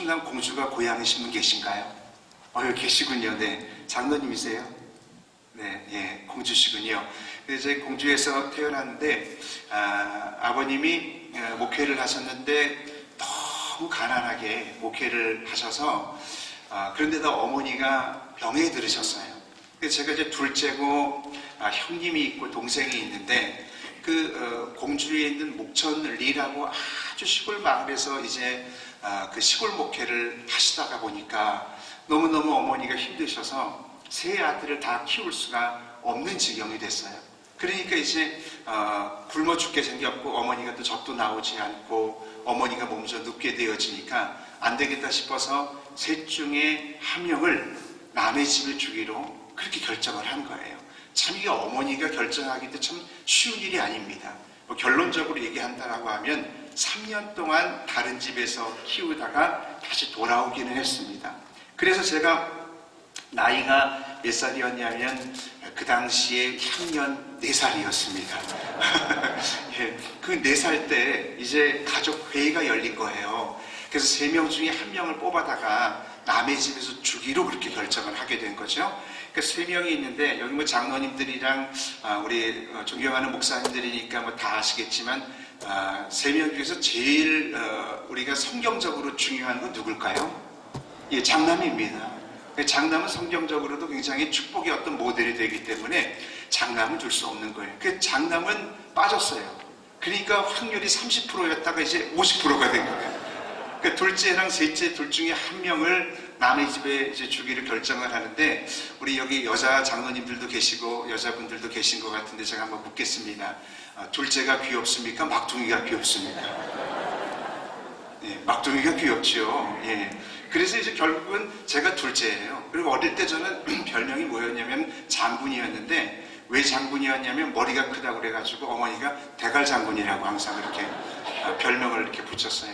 충남 공주가 고향이신 분 계신가요? 여기 계시군요. 네, 장로님이세요? 네, 예, 공주시군요. 이제 공주에서 태어났는데 아버님이 목회를 하셨는데 너무 가난하게 목회를 하셔서 그런데도 어머니가 병에 들으셨어요. 그래서 제가 이제 둘째고 형님이 있고 동생이 있는데 공주에 있는 목천리라고 아주 시골 마을에서 이제 그 시골 목회를 하시다가 보니까 너무너무 어머니가 힘드셔서 세 아들을 다 키울 수가 없는 지경이 됐어요. 그러니까 이제 굶어 죽게 생겼고 어머니가 또 젖도 나오지 않고 어머니가 몸져 눕게 되어지니까 안 되겠다 싶어서 셋 중에 한 명을 남의 집에 주기로 그렇게 결정을 한 거예요. 참 이게 어머니가 결정하기도 참 쉬운 일이 아닙니다. 결론적으로 얘기한다라고 하면 3년 동안 다른 집에서 키우다가 다시 돌아오기는 했습니다. 그래서 제가 나이가 몇 살이었냐면 그 당시에 향년 4살이었습니다. 예, 그 4살 때 이제 가족 회의가 열린 거예요. 그래서 3명 중에 1명을 뽑아다가 남의 집에서 주기로 그렇게 결정을 하게 된 거죠. 그러니까 3명이 있는데 여기 뭐 장로님들이랑 우리 존경하는 목사님들이니까 뭐 다 아시겠지만 3명 중에서 제일 우리가 성경적으로 중요한 건 누굴까요? 예, 장남입니다. 장남은 성경적으로도 굉장히 축복의 어떤 모델이 되기 때문에 장남은 줄 수 없는 거예요. 그 장남은 빠졌어요. 그러니까 확률이 30%였다가 이제 50%가 된 거예요. 그러니까 둘째랑 셋째 둘 중에 1명을 남의 집에 이제 주기를 결정을 하는데 우리 여기 여자 장로님들도 계시고 여자분들도 계신 것 같은데 제가 한번 묻겠습니다. 둘째가 귀엽습니까? 막둥이가 귀엽습니까? 예, 막둥이가 귀엽죠. 예. 그래서 이제 결국은 제가 둘째예요. 그리고 어릴 때 저는 별명이 뭐였냐면 장군이었는데 왜 장군이었냐면 머리가 크다고 그래가지고 어머니가 대갈 장군이라고 항상 이렇게 별명을 이렇게 붙였어요.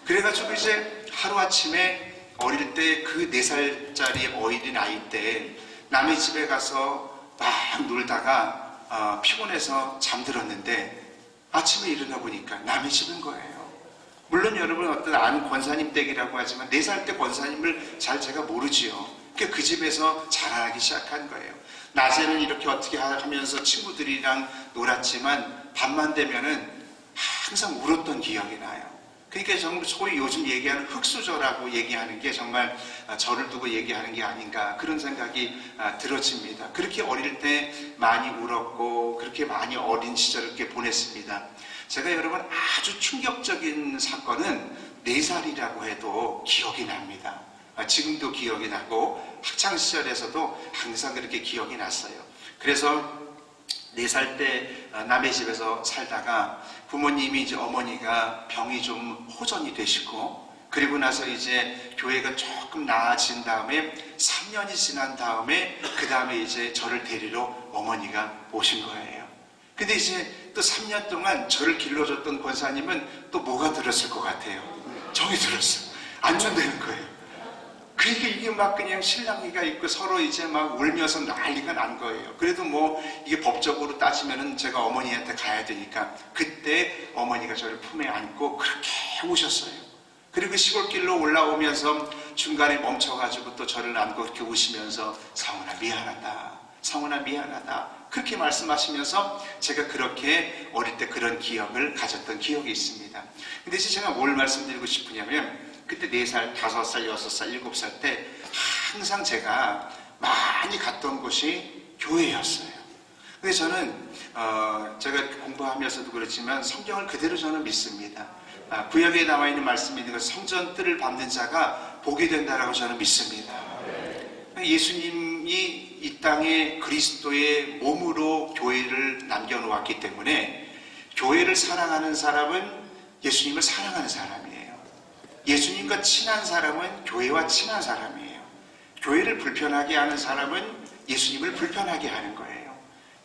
그래가지고 이제 하루아침에 어릴 때 그 4살짜리 어린 아이 때 남의 집에 가서 막 놀다가 피곤해서 잠들었는데 아침에 일어나 보니까 남의 집인 거예요. 물론 여러분 어떤 아는 권사님 댁이라고 하지만 4살 때 권사님을 잘 제가 모르지요. 그러니까 그 집에서 자라나기 시작한 거예요. 낮에는 이렇게 어떻게 하면서 친구들이랑 놀았지만 밤만 되면은 항상 울었던 기억이 나요. 그러니까 정말 소위 요즘 얘기하는 흙수저라고 얘기하는 게 정말 저를 두고 얘기하는 게 아닌가 그런 생각이 들어집니다. 그렇게 어릴 때 많이 울었고 그렇게 많이 어린 시절을 이렇게 보냈습니다. 제가 여러분 아주 충격적인 사건은 4살이라고 해도 기억이 납니다. 지금도 기억이 나고 학창시절에서도 항상 그렇게 기억이 났어요. 그래서 4살 때 남의 집에서 살다가 부모님이 이제 어머니가 병이 좀 호전이 되시고 그리고 나서 이제 교회가 조금 나아진 다음에 3년이 지난 다음에 그 다음에 이제 저를 데리러 어머니가 오신 거예요. 근데 이제 또 3년 동안 저를 길러줬던 권사님은 또 뭐가 들었을 것 같아요? 정이 들었어요. 안 준다는 거예요. 그러니까 이게 막 그냥 실랑이가 있고 서로 이제 막 울면서 난리가 난 거예요. 그래도 뭐 이게 법적으로 따지면은 제가 어머니한테 가야 되니까 그때 어머니가 저를 품에 안고 그렇게 우셨어요. 그리고 시골길로 올라오면서 중간에 멈춰가지고 또 저를 안고 이렇게 우시면서 성훈아 미안하다. 성훈아 미안하다. 그렇게 말씀하시면서 제가 그렇게 어릴 때 그런 기억을 가졌던 기억이 있습니다. 근데 이제 제가 뭘 말씀드리고 싶으냐면 그때 4살, 5살, 6살, 7살 때 항상 제가 많이 갔던 곳이 교회였어요. 근데 저는 제가 공부하면서도 그렇지만 성경을 그대로 저는 믿습니다. 구약에 나와 있는 말씀이 있는 것 성전 뜰을 밟는 자가 복이 된다라고 저는 믿습니다. 예수님이 이 땅에 그리스도의 몸으로 교회를 남겨놓았기 때문에 교회를 사랑하는 사람은 예수님을 사랑하는 사람이에요. 예수님과 친한 사람은 교회와 친한 사람이에요. 교회를 불편하게 하는 사람은 예수님을 불편하게 하는 거예요.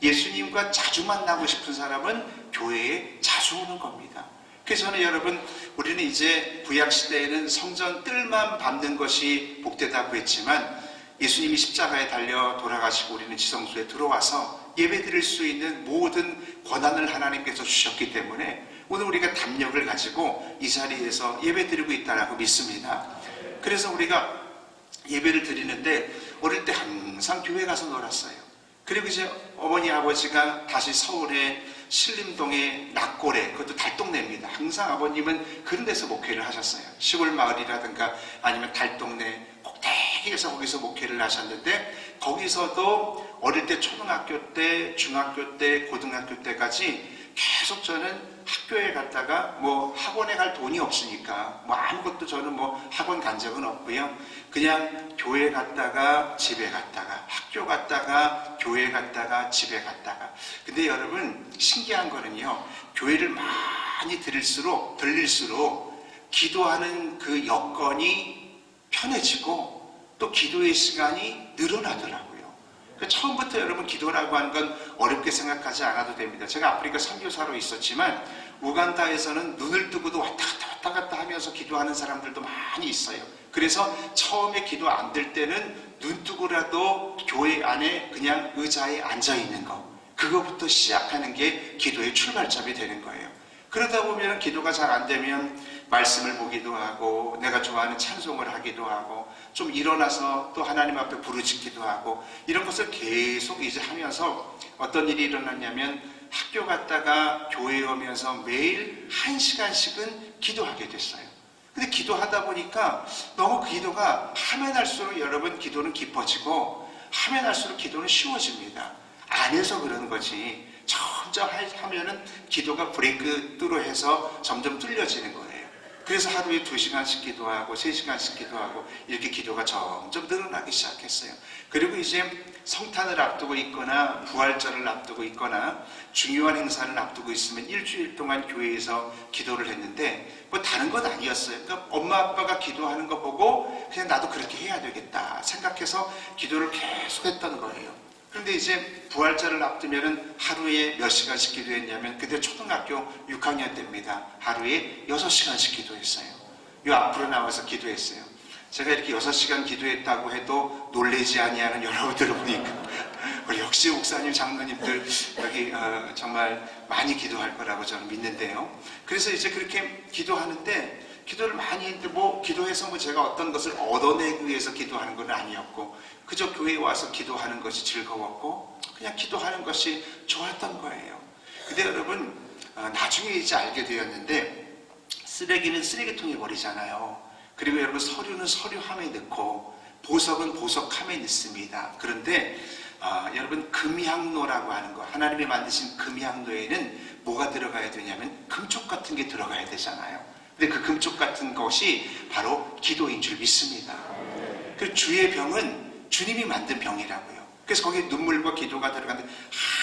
예수님과 자주 만나고 싶은 사람은 교회에 자주 오는 겁니다. 그래서 저는 여러분 우리는 이제 구약시대에는 성전 뜰만 밟는 것이 복되다고 했지만 예수님이 십자가에 달려 돌아가시고 우리는 지성소에 들어와서 예배드릴 수 있는 모든 권한을 하나님께서 주셨기 때문에 오늘 우리가 담력을 가지고 이 자리에서 예배드리고 있다고 믿습니다. 그래서 우리가 예배를 드리는데 어릴 때 항상 교회 가서 놀았어요. 그리고 이제 어머니 아버지가 다시 서울에 신림동의 낙고래, 그것도 달동네입니다. 항상 아버님은 그런 데서 목회를 하셨어요. 시골 마을이라든가 아니면 달동네 꼭대기에서 거기서 목회를 하셨는데, 거기서도 어릴 때 초등학교 때, 중학교 때, 고등학교 때까지 계속 저는 학교에 갔다가 뭐 학원에 갈 돈이 없으니까 뭐 아무것도 저는 뭐 학원 간 적은 없고요. 그냥 교회 갔다가 집에 갔다가 학교 갔다가 교회 갔다가 집에 갔다가. 근데 여러분 신기한 거는요, 교회를 많이 들릴수록 기도하는 그 여건이 편해지고 또 기도의 시간이 늘어나더라고요. 처음부터 여러분 기도라고 하는 건 어렵게 생각하지 않아도 됩니다. 제가 아프리카 선교사로 있었지만 우간다에서는 눈을 뜨고도 왔다 갔다 하면서 기도하는 사람들도 많이 있어요. 그래서 처음에 기도 안 될 때는 눈 뜨고라도 교회 안에 그냥 의자에 앉아 있는 거, 그거부터 시작하는 게 기도의 출발점이 되는 거예요. 그러다 보면 기도가 잘 안 되면 말씀을 보기도 하고 내가 좋아하는 찬송을 하기도 하고 좀 일어나서 또 하나님 앞에 부르짖기도 하고, 이런 것을 계속 이제 하면서 어떤 일이 일어났냐면 학교 갔다가 교회에 오면서 매일 1시간씩은 기도하게 됐어요. 근데 기도하다 보니까 너무 그 기도가 하면 할수록 여러분 기도는 깊어지고 하면 할수록 기도는 쉬워집니다. 안 해서 그러는 거지 점점 하면은 기도가 브레이크 뚜로 해서 점점 뚫려지는 거예요. 그래서 하루에 2시간씩 기도하고 3시간씩 기도하고 이렇게 기도가 점점 늘어나기 시작했어요. 그리고 이제 성탄을 앞두고 있거나 부활절을 앞두고 있거나 중요한 행사를 앞두고 있으면 일주일 동안 교회에서 기도를 했는데 뭐 다른 건 아니었어요. 그러니까 엄마 아빠가 기도하는 거 보고 그냥 나도 그렇게 해야 되겠다 생각해서 기도를 계속 했던 거예요. 그런데 이제 부활절을 앞두면은 하루에 몇 시간씩 기도했냐면 그때 초등학교 6학년 때입니다. 하루에 6시간씩 기도했어요. 요 앞으로 나와서 기도했어요. 제가 이렇게 6시간 기도했다고 해도 놀라지 아니하는 여러분들을 보니까 우리 역시 목사님, 장로님들 여기 정말 많이 기도할 거라고 저는 믿는데요. 그래서 이제 그렇게 기도하는데 기도를 많이 했는데 뭐 기도해서 뭐 제가 어떤 것을 얻어내기 위해서 기도하는 건 아니었고 그저 교회에 와서 기도하는 것이 즐거웠고 그냥 기도하는 것이 좋았던 거예요. 근데 여러분 나중에 이제 알게 되었는데 쓰레기는 쓰레기통에 버리잖아요. 그리고 여러분 서류는 서류함에 넣고 보석은 보석함에 넣습니다. 그런데 여러분 금향로라고 하는 거, 하나님이 만드신 금향로에는 뭐가 들어가야 되냐면 금쪽 같은 게 들어가야 되잖아요. 근데 그 금쪽 같은 것이 바로 기도인 줄 믿습니다. 그 주의 병은 주님이 만든 병이라고요. 그래서 거기에 눈물과 기도가 들어가는데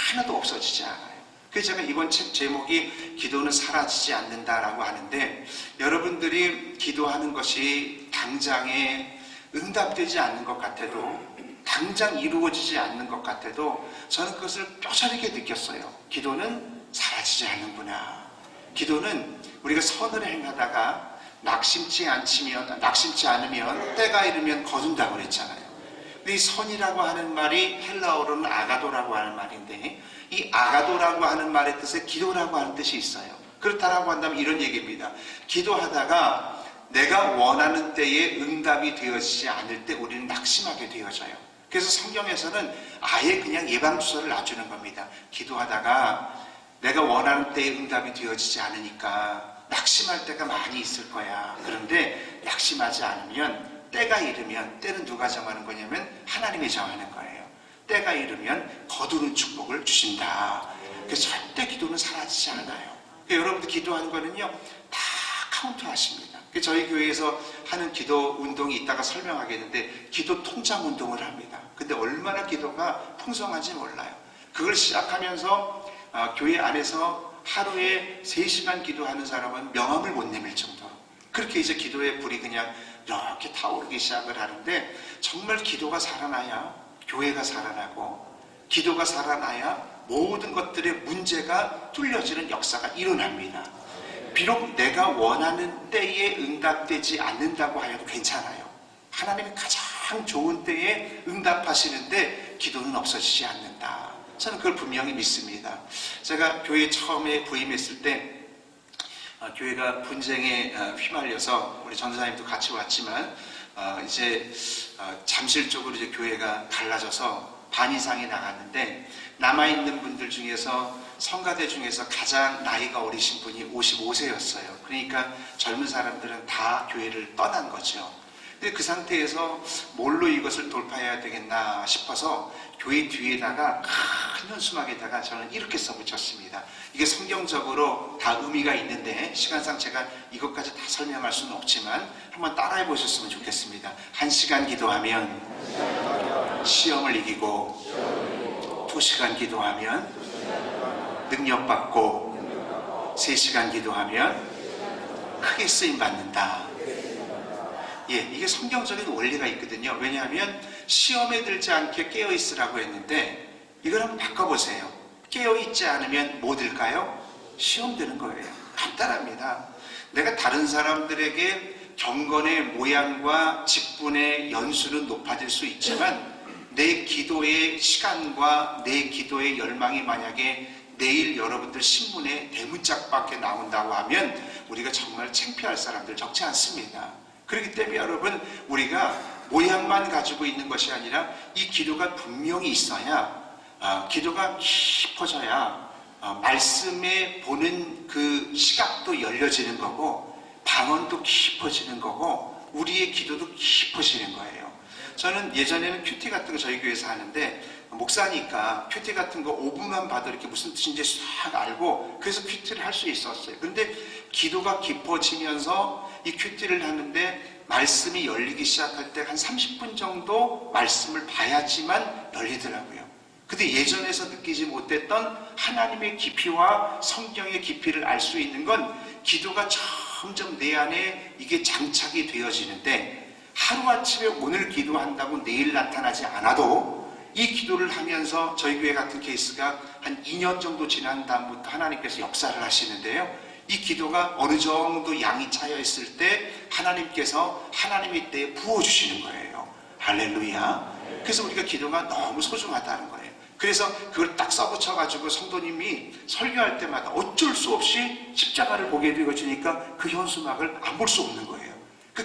하나도 없어지지 않아요. 그래서 제가 이번 책 제목이 기도는 사라지지 않는다라고 하는데, 여러분들이 기도하는 것이 당장에 응답되지 않는 것 같아도, 당장 이루어지지 않는 것 같아도 저는 그것을 뼈저리게 느꼈어요. 기도는 사라지지 않는구나. 기도는 우리가 선을 행하다가 낙심치 않으면 때가 이르면 거둔다고 그랬잖아요. 근데 이 선이라고 하는 말이 헬라어로는 아가도라고 하는 말인데, 이 아가도라고 하는 말의 뜻에 기도라고 하는 뜻이 있어요. 그렇다라고 한다면 이런 얘기입니다. 기도하다가 내가 원하는 때에 응답이 되어지지 않을 때 우리는 낙심하게 되어져요. 그래서 성경에서는 아예 그냥 예방주사를 놔주는 겁니다. 기도하다가 내가 원하는 때에 응답이 되어지지 않으니까 낙심할 때가 많이 있을 거야. 그런데 낙심하지 않으면 때가 이르면, 때는 누가 정하는 거냐면 하나님이 정하는 거예요. 때가 이르면 거두는 축복을 주신다. 그래서 절대 기도는 사라지지 않아요. 그러니까 여러분들 기도하는 거는요 다 카운트하십니다. 저희 교회에서 하는 기도 운동이 이따가 설명하겠는데 기도 통장 운동을 합니다. 근데 얼마나 기도가 풍성한지 몰라요. 그걸 시작하면서 교회 안에서 하루에 3시간 기도하는 사람은 명함을 못 내밀 정도로 그렇게 이제 기도의 불이 그냥 이렇게 타오르기 시작을 하는데, 정말 기도가 살아나야 교회가 살아나고 기도가 살아나야 모든 것들의 문제가 뚫려지는 역사가 일어납니다. 비록 내가 원하는 때에 응답되지 않는다고 하여도 괜찮아요. 하나님이 가장 좋은 때에 응답하시는데 기도는 없어지지 않는다. 저는 그걸 분명히 믿습니다. 제가 교회에 처음에 부임했을 때 교회가 분쟁에 휘말려서 우리 전도사님도 같이 왔지만 이제 잠실 쪽으로 이제 교회가 갈라져서 반 이상이 나갔는데 남아있는 분들 중에서 성가대 중에서 가장 나이가 어리신 분이 55세였어요. 그러니까 젊은 사람들은 다 교회를 떠난 거죠. 근데 그 상태에서 뭘로 이것을 돌파해야 되겠나 싶어서 교회 뒤에다가 큰 현수막에다가 저는 이렇게 써붙였습니다. 이게 성경적으로 다 의미가 있는데 시간상 제가 이것까지 다 설명할 수는 없지만 한번 따라해 보셨으면 좋겠습니다. 1시간 기도하면 시험을 이기고 2시간 기도하면 능력받고 3시간 기도하면 크게 쓰임받는다. 예, 이게 성경적인 원리가 있거든요. 왜냐하면 시험에 들지 않게 깨어있으라고 했는데 이걸 한번 바꿔보세요. 깨어있지 않으면 뭐 들까요? 시험 드는 거예요. 간단합니다. 내가 다른 사람들에게 경건의 모양과 직분의 연수는 높아질 수 있지만 내 기도의 시간과 내 기도의 열망이 만약에 내일 여러분들 신문에 대문짝밖에 나온다고 하면 우리가 정말 창피할 사람들 적지 않습니다. 그렇기 때문에 여러분 우리가 모양만 가지고 있는 것이 아니라 이 기도가 분명히 있어야 기도가 깊어져야 말씀에 보는 그 시각도 열려지는 거고 방언도 깊어지는 거고 우리의 기도도 깊어지는 거예요. 저는 예전에는 큐티 같은 거 저희 교회에서 하는데 목사니까 큐티 같은 거 5분만 봐도 이렇게 무슨 뜻인지 싹 알고 그래서 큐티를 할 수 있었어요. 그런데 기도가 깊어지면서 이 큐티를 하는데 말씀이 열리기 시작할 때 한 30분 정도 말씀을 봐야지만 열리더라고요. 근데 예전에서 느끼지 못했던 하나님의 깊이와 성경의 깊이를 알 수 있는 건 기도가 점점 내 안에 이게 장착이 되어지는데 하루아침에 오늘 기도한다고 내일 나타나지 않아도 이 기도를 하면서 저희 교회 같은 케이스가 한 2년 정도 지난 다음부터 하나님께서 역사를 하시는데요. 이 기도가 어느 정도 양이 차여 있을 때 하나님께서 하나님의 때에 부어주시는 거예요. 할렐루야. 그래서 우리가 기도가 너무 소중하다는 거예요. 그래서 그걸 딱 써붙여가지고 성도님이 설교할 때마다 어쩔 수 없이 십자가를 보게 되어지니까 그 현수막을 안 볼 수 없는 거예요.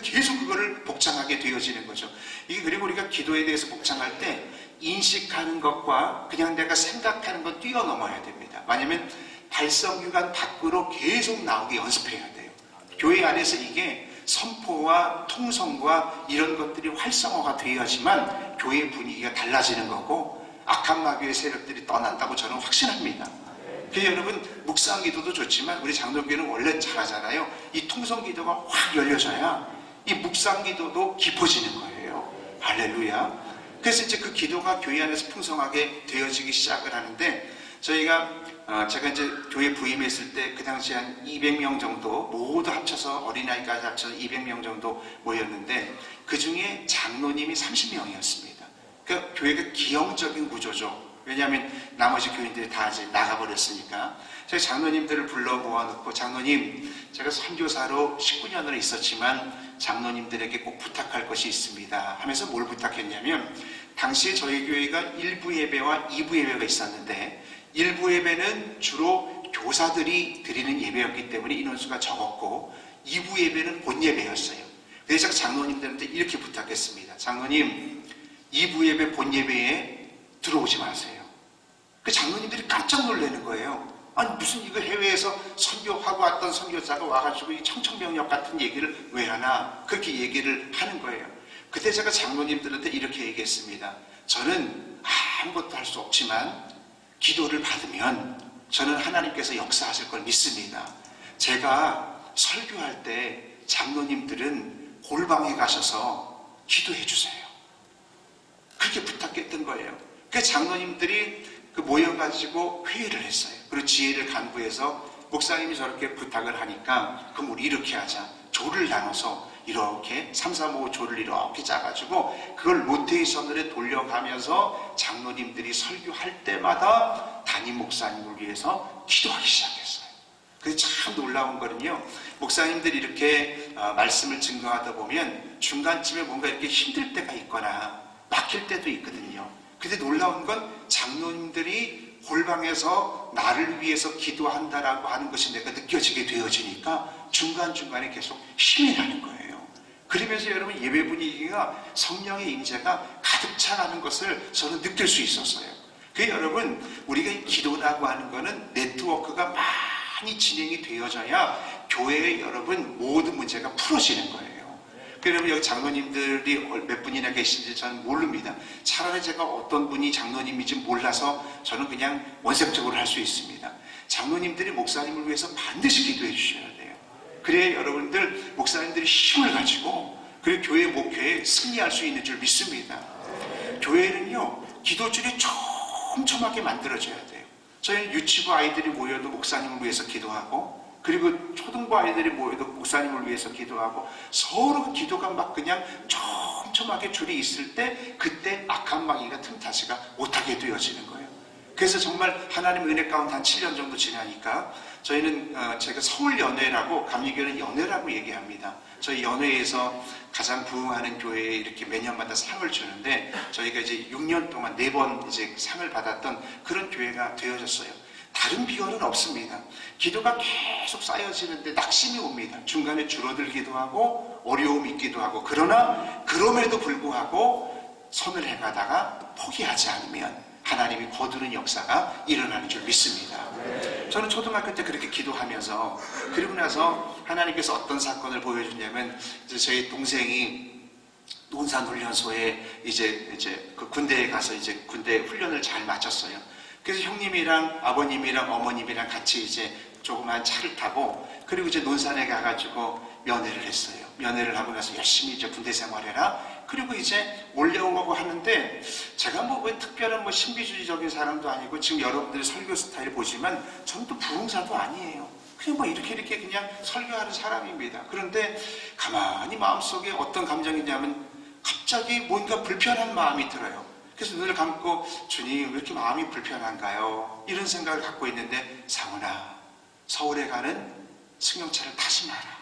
계속 그거를 복창하게 되어지는 거죠. 이게 그리고 우리가 기도에 대해서 복창할 때 인식하는 것과 그냥 내가 생각하는 것 뛰어넘어야 됩니다. 왜냐하면 발성규관 밖으로 계속 나오게 연습해야 돼요. 교회 안에서 이게 선포와 통성과 이런 것들이 활성화가 되어야지만 교회 분위기가 달라지는 거고 악한 마귀의 세력들이 떠난다고 저는 확신합니다. 그래서 여러분 묵상기도도 좋지만 우리 장로교는 원래 잘하잖아요. 이 통성기도가 확 열려져야 이 묵상기도도 깊어지는 거예요. 할렐루야. 그래서 이제 그 기도가 교회 안에서 풍성하게 되어지기 시작을 하는데 제가 이제 교회 부임했을 때 그 당시에 한 200명 정도 모두 합쳐서 어린아이까지 합쳐서 200명 정도 모였는데 그 중에 장로님이 30명이었습니다. 그러니까 교회가 기형적인 구조죠. 왜냐하면 나머지 교인들이 다 이제 나가버렸으니까 저희 장로님들을 불러 모아놓고 장로님 제가 선교사로 19년을 있었지만 장로님들에게 꼭 부탁할 것이 있습니다 하면서 뭘 부탁했냐면 당시에 저희 교회가 1부 예배와 2부 예배가 있었는데 1부 예배는 주로 교사들이 드리는 예배였기 때문에 인원수가 적었고 2부 예배는 본 예배였어요. 그래서 장로님들한테 이렇게 부탁했습니다. 장로님 2부 예배 본 예배에 들어오지 마세요. 그 장로님들이 깜짝 놀라는 거예요. 아니 무슨 이거 해외에서 선교하고 왔던 선교사가 와가지고 이 청천벽력 같은 얘기를 왜 하나 그렇게 얘기를 하는 거예요. 그때 제가 장로님들한테 이렇게 얘기했습니다. 저는 아무것도 할 수 없지만 기도를 받으면 저는 하나님께서 역사하실 걸 믿습니다. 제가 설교할 때 장로님들은 골방에 가셔서 기도해 주세요. 그렇게 부탁했던 거예요. 그 장로님들이 모여가지고 회의를 했어요. 그리고 지혜를 간구해서 목사님이 저렇게 부탁을 하니까 그럼 우리 이렇게 하자. 조를 나눠서 이렇게 3, 4, 5 조를 이렇게 짜가지고 그걸 로테이션으로 돌려가면서 장로님들이 설교할 때마다 담임 목사님을 위해서 기도하기 시작했어요. 그래서 참 놀라운 거는요. 목사님들이 이렇게 말씀을 증거하다 보면 중간쯤에 뭔가 이렇게 힘들 때가 있거나 막힐 때도 있거든요. 근데 놀라운 건 장로님들이 골방에서 나를 위해서 기도한다라고 하는 것이 내가 느껴지게 되어지니까 중간중간에 계속 힘이 나는 거예요. 그러면서 여러분 예배 분위기가 성령의 임재가 가득 차가는 것을 저는 느낄 수 있었어요. 그 여러분 우리가 기도라고 하는 거는 네트워크가 많이 진행이 되어져야 교회의 여러분 모든 문제가 풀어지는 거예요. 그러면 여기 장로님들이 몇 분이나 계신지 저는 모릅니다. 차라리 제가 어떤 분이 장로님인지 몰라서 저는 그냥 원색적으로 할 수 있습니다. 장로님들이 목사님을 위해서 반드시 기도해 주셔야 돼요. 그래야 여러분들 목사님들이 힘을 가지고 그리고 교회 목회에 승리할 수 있는 줄 믿습니다. 교회는요 기도줄이 촘촘하게 만들어져야 돼요. 저희는 유치부 아이들이 모여도 목사님을 위해서 기도하고 그리고 초등부 아이들이 모여도 목사님을 위해서 기도하고 서로 기도가 막 그냥 촘촘하게 줄이 있을 때 그때 악한 마귀가 틈타지가 못하게 되어지는 거예요. 그래서 정말 하나님의 은혜 가운데 한 7년 정도 지나니까 저희는 제가 서울연회라고 감리교회는 연회라고 얘기합니다. 저희 연회에서 가장 부흥하는 교회에 이렇게 매년마다 상을 주는데 저희가 이제 6년 동안 4번 이제 상을 받았던 그런 교회가 되어졌어요. 다른 비결은 없습니다. 기도가 계속 쌓여지는데 낙심이 옵니다. 중간에 줄어들기도 하고 어려움이 있기도 하고 그러나 그럼에도 불구하고 손을 행하다가 포기하지 않으면 하나님이 거두는 역사가 일어나는 줄 믿습니다. 저는 초등학교 때 그렇게 기도하면서 그리고 나서 하나님께서 어떤 사건을 보여주냐면 이제 저희 동생이 논산훈련소에 이제 그 군대에 가서 이제 군대 훈련을 잘 마쳤어요. 그래서 형님이랑 아버님이랑 어머님이랑 같이 이제 조그만 차를 타고 그리고 이제 논산에 가가지고 면회를 했어요. 면회를 하고 나서 열심히 이제 군대 생활해라. 그리고 이제 올려오고 하는데 제가 뭐 특별한 뭐 신비주의적인 사람도 아니고 지금 여러분들이 설교 스타일 보지만 저는 또 부흥사도 아니에요. 그냥 뭐 이렇게 그냥 설교하는 사람입니다. 그런데 가만히 마음속에 어떤 감정이 있냐면 갑자기 뭔가 불편한 마음이 들어요. 그래서 눈을 감고 주님 왜 이렇게 마음이 불편한가요? 이런 생각을 갖고 있는데 상훈아 서울에 가는 승용차를 타지 마라.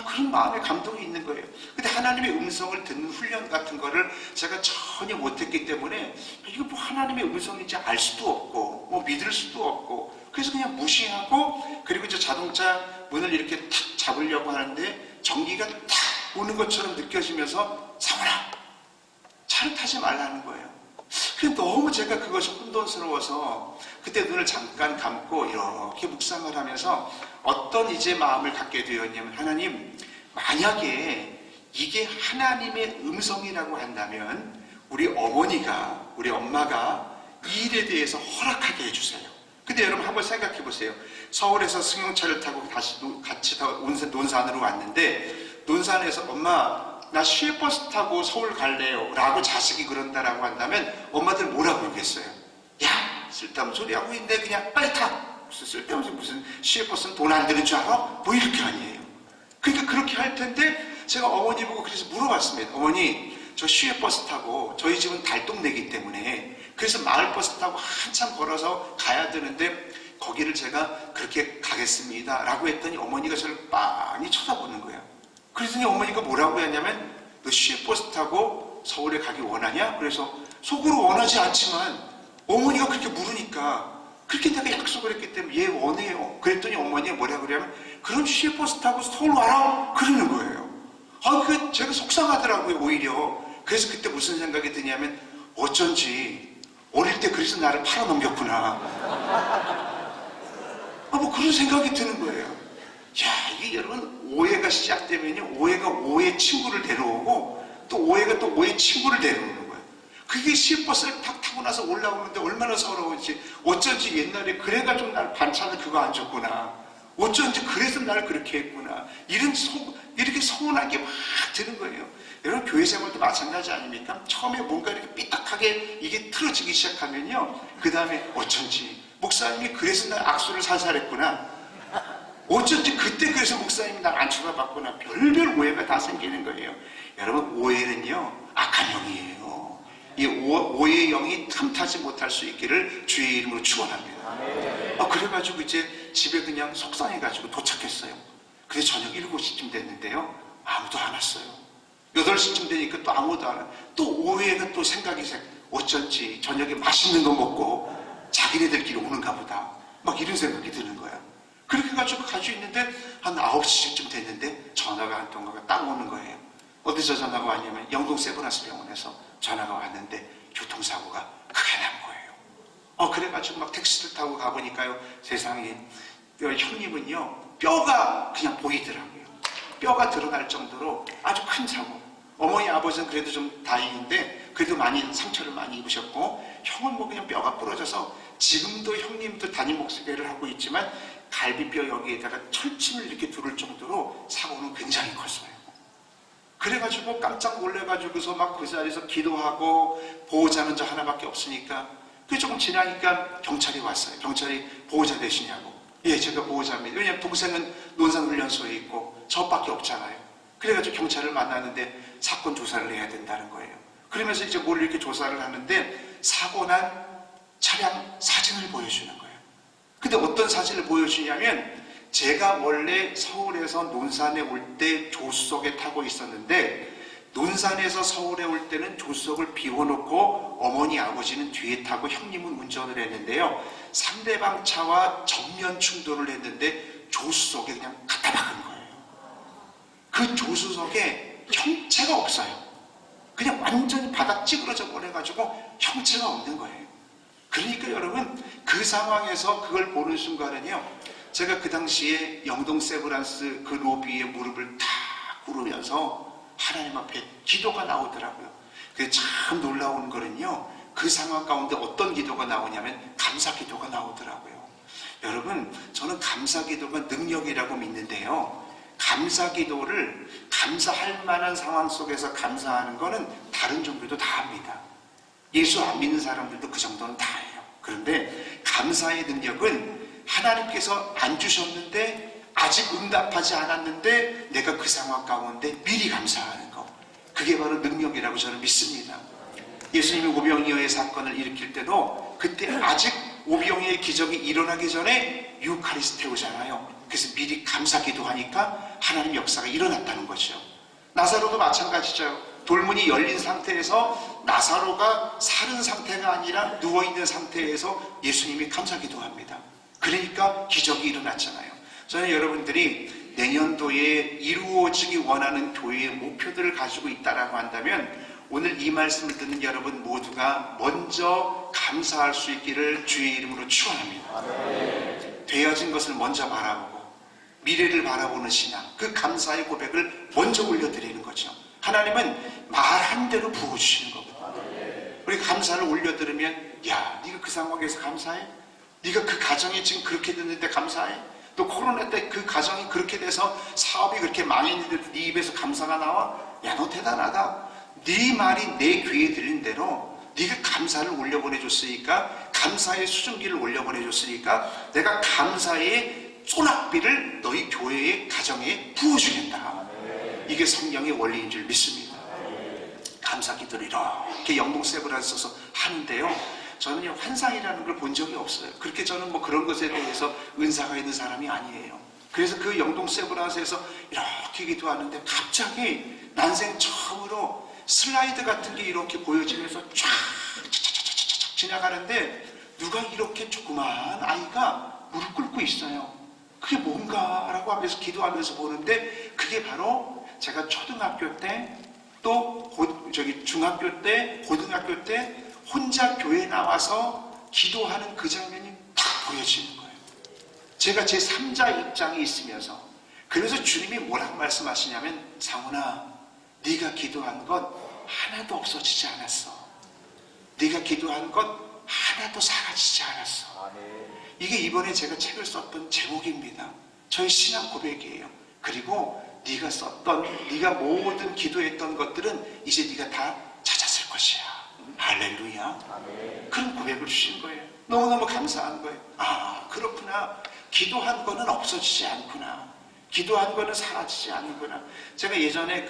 그런 마음의 감동이 있는 거예요. 근데 하나님의 음성을 듣는 훈련 같은 거를 제가 전혀 못했기 때문에 이거 뭐 하나님의 음성인지 알 수도 없고 뭐 믿을 수도 없고 그래서 그냥 무시하고 그리고 이제 자동차 문을 이렇게 탁 잡으려고 하는데 전기가 탁 오는 것처럼 느껴지면서 상훈아 차를 타지 말라는 거예요. 그래 너무 제가 그것이 혼돈스러워서 그때 눈을 잠깐 감고 이렇게 묵상을 하면서 어떤 이제 마음을 갖게 되었냐면 하나님 만약에 이게 하나님의 음성이라고 한다면 우리 어머니가 우리 엄마가 이 일에 대해서 허락하게 해주세요. 근데 여러분 한번 생각해 보세요. 서울에서 승용차를 타고 다시 같이 논산으로 왔는데 논산에서 엄마 나 시외버스 타고 서울 갈래요 라고 자식이 그런다라고 한다면 엄마들 뭐라고 그러겠어요? 야 쓸데없는 소리 하고 있는데 그냥 빨리 타. 쓸데없는 무슨 시외버스는 돈 안 드는 줄 알아? 뭐 이렇게 아니에요. 그러니까 그렇게 할 텐데 제가 어머니 보고 그래서 물어봤습니다. 어머니 저 시외버스 타고 저희 집은 달동네기 때문에 그래서 마을버스 타고 한참 걸어서 가야 되는데 거기를 제가 그렇게 가겠습니다 라고 했더니 어머니가 저를 빤히 쳐다보는 거예요. 그랬더니 어머니가 뭐라고 했냐면 너 시외버스 타고 서울에 가기 원하냐? 그래서 속으로 원하지 않지만 어머니가 그렇게 물으니까 그렇게 내가 약속을 했기 때문에 얘 원해요. 그랬더니 어머니가 뭐라고 그러냐면 그럼 시외버스 타고 서울 와라 그러는 거예요. 그 제가 속상하더라고요 오히려. 그래서 그때 무슨 생각이 드냐면 어쩐지 어릴 때 그래서 나를 팔아넘겼구나. 뭐 그런 생각이 드는 거예요. 야 이게 여러분 오해가 시작되면요 오해가 오해 친구를 데려오고 또 오해가 또 오해 친구를 데려오는 거예요. 그게 시외버스를 탁 타고 나서 올라오는데 얼마나 서러운지 어쩐지 옛날에 그래가지고 날 반찬을 그거 안 줬구나. 어쩐지 그래서 날 그렇게 했구나. 이렇게 서운한 게 막 드는 거예요. 여러분 교회 생활도 마찬가지 아닙니까? 처음에 뭔가 이렇게 삐딱하게 이게 틀어지기 시작하면요 그 다음에 어쩐지 목사님이 그래서 날 악수를 살살했구나. 어쩐지 그때 그래서 목사님이 날 안 쳐다봤구나. 별별 오해가 다 생기는 거예요. 여러분 오해는요 악한 영이에요. 이 오해의 영이 틈타지 못할 수 있기를 주의 이름으로 축원합니다. 그래가지고 이제 집에 그냥 속상해가지고 도착했어요. 근데 저녁 7시쯤 됐는데요 아무도 안 왔어요. 8시쯤 되니까 또 아무도 안 와요. 또 오해가 또 생각이 어쩐지 저녁에 맛있는 거 먹고 자기네들끼리 오는가 보다 막 이런 생각이 드는 거야. 그렇게 가지고 있는데 한 9시쯤 됐는데 전화가 한 통화가 딱 오는 거예요. 어디서 전화가 왔냐면 영동 세브란스 병원에서 전화가 왔는데 교통사고가 크게 난 거예요. 그래가지고 막 택시를 타고 가보니까요, 세상에 형님은요 뼈가 그냥 보이더라고요. 뼈가 드러날 정도로 아주 큰 사고. 어머니 아버지는 그래도 좀 다행인데 그래도 많이 상처를 많이 입으셨고, 형은 뭐 그냥 뼈가 부러져서 지금도 형님도 단임 목수계를 하고 있지만 갈비뼈 여기에다가 철침을 이렇게 두를 정도로 사고는 굉장히 컸어요. 그래가지고 깜짝 놀래가지고서 막 그 자리에서 기도하고, 보호자는 저 하나밖에 없으니까. 그 조금 지나니까 경찰이 왔어요. 경찰이 보호자 되시냐고. 예, 제가 보호자입니다. 왜냐면 동생은 논산훈련소에 있고 저밖에 없잖아요. 그래가지고 경찰을 만났는데 사건 조사를 해야 된다는 거예요. 그러면서 이제 뭘 이렇게 조사를 하는데 사고 난 차량 사진을 보여주는 거예요. 근데 어떤 사진을 보여주냐면, 제가 원래 서울에서 논산에 올 때 조수석에 타고 있었는데, 논산에서 서울에 올 때는 조수석을 비워놓고 어머니 아버지는 뒤에 타고 형님은 운전을 했는데요, 상대방 차와 정면 충돌을 했는데 조수석에 그냥 갖다 박은 거예요. 그 조수석에 형체가 없어요. 그냥 완전히 바닥 찌그러져 버려가지고 형체가 없는 거예요. 그러니까 여러분, 그 상황에서 그걸 보는 순간은요, 제가 그 당시에 영동 세브란스 그 로비에 무릎을 탁 꿇으면서 하나님 앞에 기도가 나오더라고요. 그게 참 놀라운 거는요, 그 상황 가운데 어떤 기도가 나오냐면 감사 기도가 나오더라고요. 여러분, 저는 감사 기도가 능력이라고 믿는데요, 감사 기도를 감사할 만한 상황 속에서 감사하는 거는 다른 종교도 다 합니다. 예수 안 믿는 사람들도 그 정도는 다 해요. 그런데 감사의 능력은 하나님께서 안 주셨는데, 아직 응답하지 않았는데 내가 그 상황 가운데 미리 감사하는 거, 그게 바로 능력이라고 저는 믿습니다. 예수님이 오병이어의 사건을 일으킬 때도 그때 아직 오병이어의 기적이 일어나기 전에 유카리스테오잖아요. 그래서 미리 감사 기도하니까 하나님 역사가 일어났다는 거죠. 나사로도 마찬가지죠. 돌문이 열린 상태에서 나사로가 사는 상태가 아니라 누워있는 상태에서 예수님이 감사 기도합니다. 그러니까 기적이 일어났잖아요. 저는 여러분들이 내년도에 이루어지기 원하는 교회의 목표들을 가지고 있다라고 한다면, 오늘 이 말씀을 듣는 여러분 모두가 먼저 감사할 수 있기를 주의 이름으로 축원합니다. 되어진 것을 먼저 바라보고 미래를 바라보는 신앙, 그 감사의 고백을 먼저 올려드리는 거죠. 하나님은 말한 대로 부어주시는 거거든요. 우리가 감사를 올려드리면, 야, 네가 그 상황에서 감사해? 네가 그 가정이 지금 그렇게 됐는데 감사해? 또 코로나 때 그 가정이 그렇게 돼서 사업이 그렇게 망했는데도 네 입에서 감사가 나와? 야, 너 대단하다. 네 말이 내 귀에 들린 대로 네가 감사를 올려보내줬으니까, 감사의 수증기를 올려보내줬으니까 내가 감사의 소낙비를 너희 교회의 가정에 부어주겠다. 이게 성령의 원리인 줄 믿습니다. 감사 기도를 이렇게 영동 세브란스에서 하는데요, 저는요 환상이라는 걸 본 적이 없어요. 그렇게 저는 뭐 그런 것에 대해서 은사가 있는 사람이 아니에요. 그래서 그 영동 세브란스에서 이렇게 기도하는데 갑자기 난생 처음으로 슬라이드 같은 게 이렇게 보여지면서 쫙 지나가는데, 누가 이렇게 조그마한 아이가 무릎 꿇고 있어요. 그게 뭔가라고 하면서 기도하면서 보는데, 그게 바로 제가 초등학교 때, 또 중학교 때, 고등학교 때 혼자 교회에 나와서 기도하는 그 장면이 딱 보여지는 거예요. 제가 제 3자 입장에 있으면서. 그래서 주님이 뭐라고 말씀하시냐면, 상훈아, 네가 기도한 것 하나도 없어지지 않았어. 네가 기도한 것 하나도 사라지지 않았어. 이게 이번에 제가 책을 썼던 제목입니다. 저의 신앙 고백이에요. 그리고 네가 모든 기도했던 것들은 이제 네가 다 찾았을 것이야. 할렐루야. 그런 고백을 주신 거예요. 너무너무 감사한 거예요. 아, 그렇구나. 기도한 거는 없어지지 않구나. 기도한 거는 사라지지 않는구나. 제가 예전에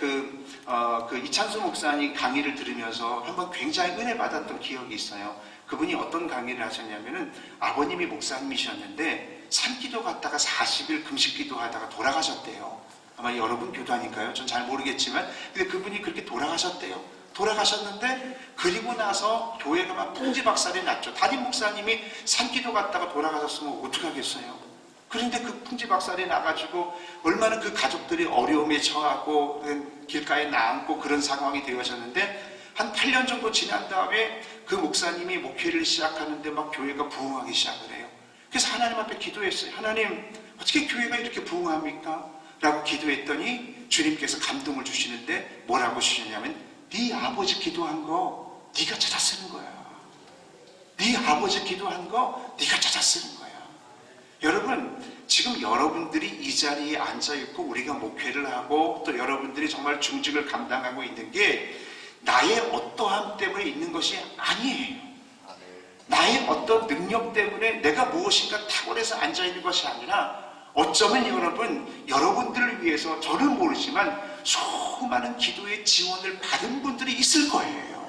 이찬수 목사님 강의를 들으면서 한번 굉장히 은혜 받았던 기억이 있어요. 그분이 어떤 강의를 하셨냐면은, 아버님이 목사님이셨는데 산기도 갔다가 40일 금식기도 하다가 돌아가셨대요. 아마 여러분 교도하니까요. 전 잘 모르겠지만, 근데 그분이 그렇게 돌아가셨대요. 돌아가셨는데 그리고 나서 교회가 막 풍지박살이 났죠. 담임 목사님이 산기도 갔다가 돌아가셨으면 어떡하겠어요? 그런데 그 풍지박살이 나가지고 얼마나 그 가족들이 어려움에 처하고 길가에 나앉고 그런 상황이 되어졌는데 한 8년 정도 지난 다음에 그 목사님이 목회를 시작하는데 막 교회가 부흥하기 시작을 해요. 그래서 하나님 앞에 기도했어요. 하나님, 어떻게 교회가 이렇게 부흥합니까? 라고 기도했더니 주님께서 감동을 주시는데 뭐라고 주시냐면 네 아버지 기도한 거 네가 찾아 쓰는 거야. 네 아버지 기도한 거 네가 찾아 쓰는 거야. 여러분, 지금 여러분들이 이 자리에 앉아있고 우리가 목회를 하고 또 여러분들이 정말 중직을 감당하고 있는 게 나의 어떠함 때문에 있는 것이 아니에요. 나의 어떤 능력 때문에 내가 무엇인가 탁월해서 앉아있는 것이 아니라 어쩌면 여러분, 여러분들을 위해서 저는 모르지만 수많은 기도의 지원을 받은 분들이 있을 거예요.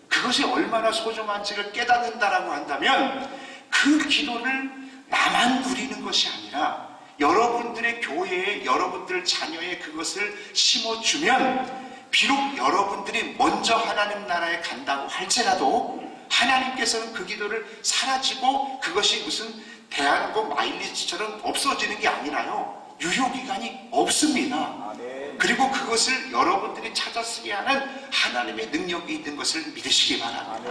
그것이 얼마나 소중한지를 깨닫는다라고 한다면 그 기도를 나만 누리는 것이 아니라 여러분들의 교회에 여러분들 자녀에 그것을 심어주면 비록 여러분들이 먼저 하나님 나라에 간다고 할지라도 하나님께서는 그 기도를 사라지고 그것이 무슨 대한항공 마일리지처럼 없어지는 게 아니라요, 유효기간이 없습니다. 그리고 그것을 여러분들이 찾아 쓰게 하는 하나님의 능력이 있는 것을 믿으시기 바랍니다.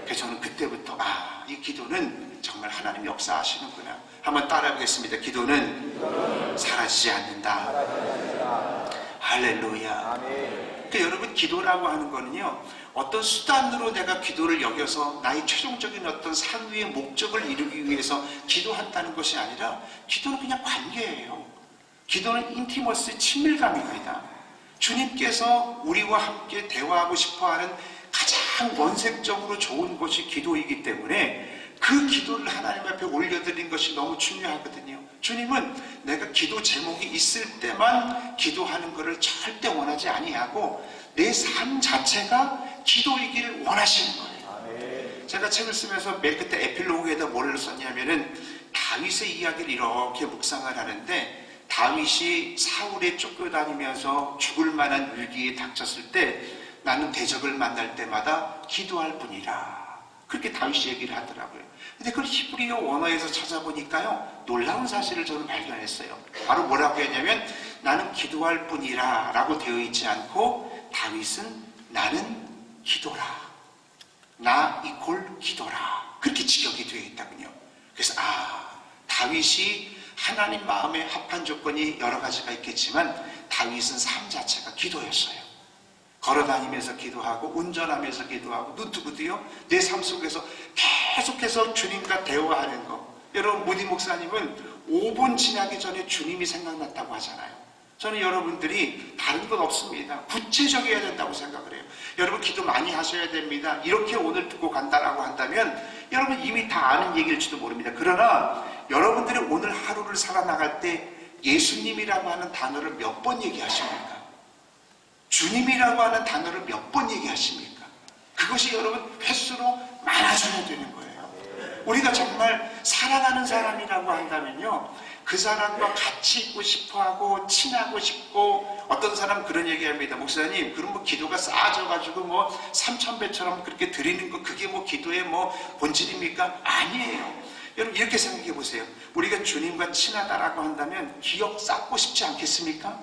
그래서 저는 그때부터 이 기도는 정말 하나님이 역사하시는구나. 한번 따라해보겠습니다. 기도는 사라지지 않는다. 할렐루야. 그러니까 여러분, 기도라고 하는 거는요, 어떤 수단으로 내가 기도를 여겨서 나의 최종적인 어떤 상위의 목적을 이루기 위해서 기도한다는 것이 아니라 기도는 그냥 관계예요. 기도는 인티머스, 친밀감입니다. 주님께서 우리와 함께 대화하고 싶어하는 가장 원색적으로 좋은 것이 기도이기 때문에 그 기도를 하나님 앞에 올려드린 것이 너무 중요하거든요. 주님은 내가 기도 제목이 있을 때만 기도하는 것을 절대 원하지 아니하고 내 삶 자체가 기도이기를 원하시는 거예요. 제가 책을 쓰면서 맨 끝에 에필로그에다 뭐를 썼냐면은 다윗의 이야기를 이렇게 묵상을 하는데, 다윗이 사울에 쫓겨다니면서 죽을 만한 위기에 닥쳤을 때 나는 대적을 만날 때마다 기도할 뿐이라, 그렇게 다윗이 얘기를 하더라고요. 근데 그걸 히브리어 원어에서 찾아보니까요, 놀라운 사실을 저는 발견했어요. 바로 뭐라고 했냐면 나는 기도할 뿐이라 라고 되어 있지 않고 다윗은 나는 기도라, 나 이퀄 기도라, 그렇게 직역이 되어 있다군요. 그래서 다윗이 하나님 마음에 합한 조건이 여러 가지가 있겠지만 다윗은 삶 자체가 기도였어요. 걸어다니면서 기도하고 운전하면서 기도하고 눈 뜨고도요, 내 삶 속에서 계속해서 주님과 대화하는 거. 여러분, 무디 목사님은 5분 지나기 전에 주님이 생각났다고 하잖아요. 저는 여러분들이 다른 건 없습니다. 구체적이어야 된다고 생각을 해요. 여러분, 기도 많이 하셔야 됩니다. 이렇게 오늘 듣고 간다라고 한다면 여러분 이미 다 아는 얘기일지도 모릅니다. 그러나 여러분들이 오늘 하루를 살아나갈 때 예수님이라고 하는 단어를 몇 번 얘기하십니까? 주님이라고 하는 단어를 몇 번 얘기하십니까? 그것이 여러분 횟수로 많아져야 되는 거예요. 우리가 정말 사랑하는 사람이라고 한다면요, 그 사람과 같이 있고 싶어하고 친하고 싶고, 어떤 사람 그런 얘기합니다. 목사님, 그럼 뭐 기도가 쌓아져가지고 뭐 3,000배처럼 그렇게 드리는 거, 그게 뭐 기도의 뭐 본질입니까? 아니에요. 여러분, 이렇게 생각해 보세요. 우리가 주님과 친하다라고 한다면 기억 쌓고 싶지 않겠습니까?